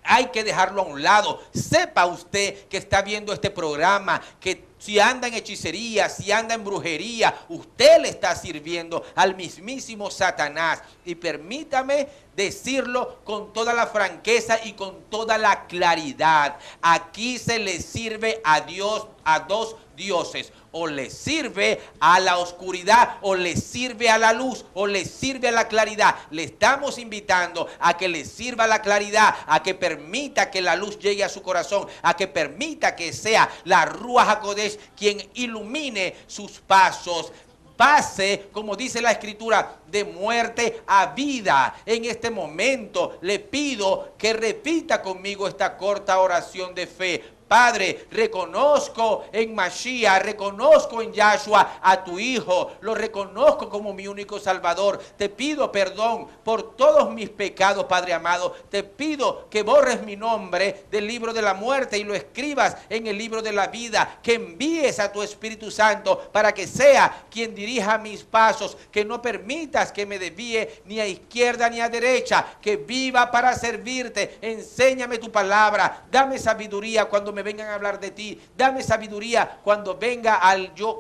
[SPEAKER 2] Hay que dejarlo a un lado. Sepa usted que está viendo este programa, que si anda en hechicería, si anda en brujería, usted le está sirviendo al mismísimo Satanás. Y permítame decirlo con toda la franqueza y con toda la claridad. Aquí se le sirve a Dios, a dos dioses. O le sirve a la oscuridad, o le sirve a la luz, o le sirve a la claridad. Le estamos invitando a que le sirva a la claridad, a que permita que la luz llegue a su corazón, a que permita que sea la Ruach HaKodesh quien ilumine sus pasos. Pase, como dice la Escritura, de muerte a vida. En este momento le pido que repita conmigo esta corta oración de fe. Padre, reconozco en Mashiach, reconozco en Yahshua a tu Hijo, lo reconozco como mi único Salvador. Te pido perdón por todos mis pecados, Padre amado. Te pido que borres mi nombre del libro de la muerte y lo escribas en el libro de la vida. Que envíes a tu Espíritu Santo para que sea quien dirija mis pasos. Que no permitas que me desvíe ni a izquierda ni a derecha. Que viva para servirte. Enséñame tu palabra. Dame sabiduría cuando me vengan a hablar de ti. Dame sabiduría cuando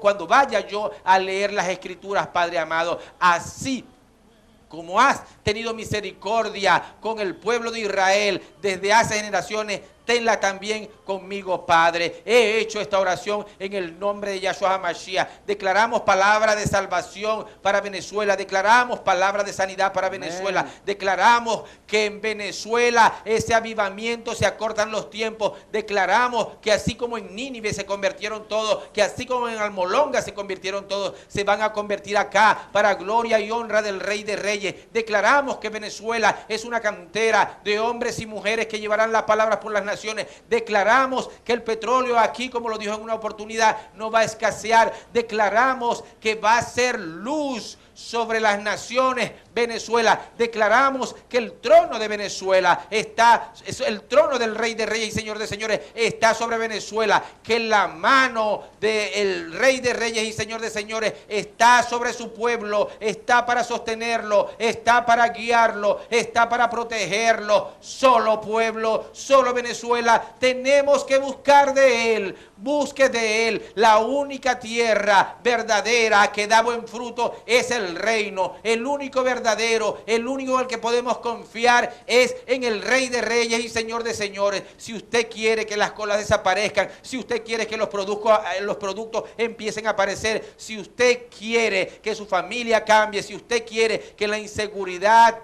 [SPEAKER 2] cuando vaya yo a leer las Escrituras, Padre amado. Así como has tenido misericordia con el pueblo de Israel desde hace generaciones, tenla también conmigo, Padre. He hecho esta oración en el nombre de Yahshua HaMashiach. Declaramos palabra de salvación para Venezuela. Declaramos palabra de sanidad para Venezuela. Declaramos que en Venezuela ese avivamiento se acortan los tiempos. Declaramos que así como en Nínive se convirtieron todos, que así como en Almolonga se convirtieron todos, se van a convertir acá para gloria y honra del Rey de Reyes. Declaramos que Venezuela es una cantera de hombres y mujeres que llevarán las palabras por las naciones. Declaramos que el petróleo aquí, como lo dijo en una oportunidad, no va a escasear. Declaramos que va a ser luz sobre las naciones Venezuela. Declaramos que el trono de Venezuela está, el trono del Rey de Reyes y Señor de Señores está sobre Venezuela, que la mano del Rey de Reyes y Señor de Señores está sobre su pueblo, está para sostenerlo, está para guiarlo, está para protegerlo. Solo pueblo, solo Venezuela, tenemos que buscar de Él. Busque de Él. La única tierra verdadera que da buen fruto es el reino. El único verdadero, el único en el que podemos confiar es en el Rey de Reyes y Señor de Señores. Si usted quiere que las colas desaparezcan, si usted quiere que los productos empiecen a aparecer, si usted quiere que su familia cambie, si usted quiere que la inseguridad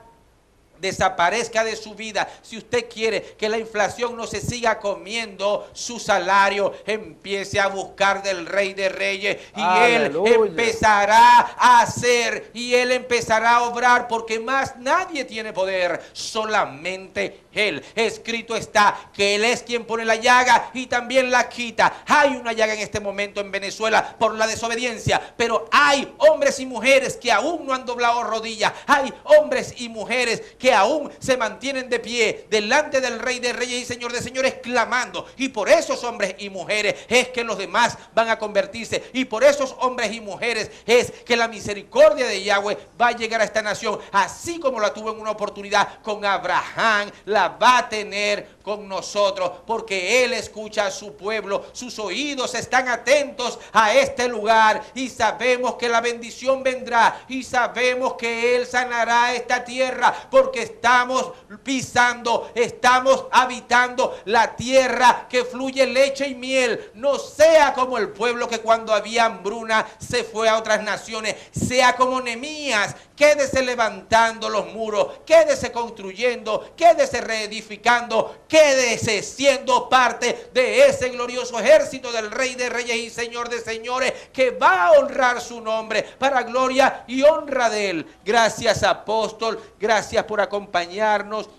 [SPEAKER 2] desaparezca de su vida, si usted quiere que la inflación no se siga comiendo su salario, empiece a buscar del Rey de Reyes y
[SPEAKER 3] ¡Aleluya!
[SPEAKER 2] Él empezará a hacer y Él empezará a obrar, porque más nadie tiene poder, solamente Él. Escrito está que Él es quien pone la llaga y también la quita. Hay una llaga en este momento en Venezuela por la desobediencia, pero hay hombres y mujeres que aún no han doblado rodillas, hay hombres y mujeres que aún se mantienen de pie delante del Rey de Reyes y Señor de Señores clamando, y por esos hombres y mujeres es que los demás van a convertirse, y por esos hombres y mujeres es que la misericordia de Yahweh va a llegar a esta nación, así como la tuvo en una oportunidad con Abraham, la va a tener con nosotros, porque Él escucha a su pueblo, sus oídos están atentos a este lugar, y sabemos que la bendición vendrá, y sabemos que Él sanará esta tierra, porque estamos pisando, estamos habitando la tierra que fluye leche y miel. No sea como el pueblo que cuando había hambruna se fue a otras naciones, sea como Nehemías. Quédese levantando los muros, quédese construyendo, quédese reedificando, quédese siendo parte de ese glorioso ejército del Rey de Reyes y Señor de Señores, que va a honrar su nombre para gloria y honra de Él. Gracias, apóstol, gracias por acompañarnos.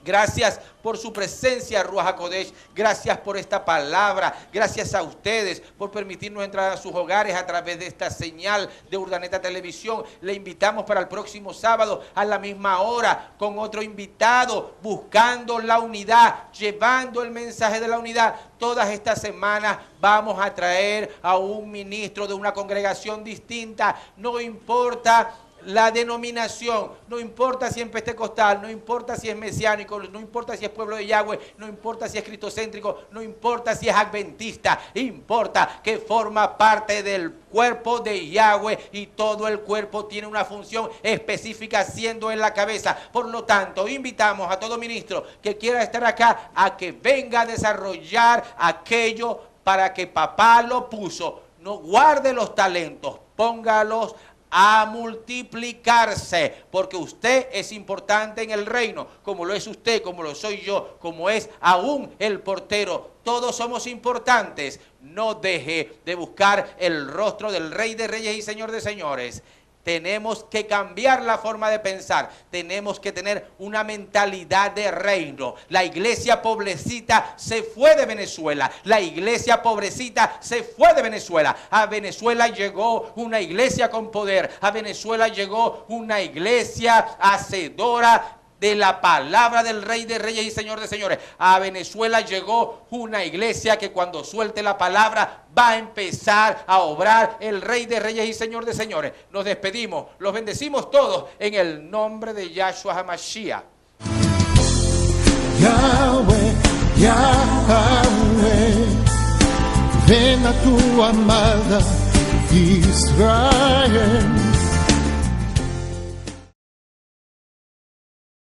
[SPEAKER 2] Gracias por su presencia, Ruach HaKodesh. Gracias por esta palabra. Gracias a ustedes por permitirnos entrar a sus hogares a través de esta señal de Urdaneta Televisión. Le invitamos para el próximo sábado a la misma hora con otro invitado, buscando la unidad, llevando el mensaje de la unidad. Todas estas semanas vamos a traer a un ministro de una congregación distinta. No importa la denominación, no importa si es pentecostal, no importa si es mesiánico, no importa si es pueblo de Yahweh, no importa si es cristocéntrico, no importa si es adventista, importa que forma parte del cuerpo de Yahweh, y todo el cuerpo tiene una función específica, siendo en la cabeza. Por lo tanto, invitamos a todo ministro que quiera estar acá a que venga a desarrollar aquello para que papá lo puso. No guarde los talentos, póngalos a multiplicarse, porque usted es importante en el reino, como lo es usted, como lo soy yo, como es aún el portero. Todos somos importantes. No deje de buscar el rostro del Rey de Reyes y Señor de Señores. Tenemos que cambiar la forma de pensar. Tenemos que tener una mentalidad de reino. La iglesia pobrecita se fue de Venezuela. La iglesia pobrecita se fue de Venezuela. A Venezuela llegó una iglesia con poder. A Venezuela llegó una iglesia hacedora de la palabra del Rey de Reyes y Señor de Señores. A Venezuela llegó una iglesia que cuando suelte la palabra va a empezar a obrar el Rey de Reyes y Señor de Señores. Nos despedimos, los bendecimos todos en el nombre de Yahshua HaMashiach.
[SPEAKER 1] Yahweh, Yahweh, ven a tu amada Israel.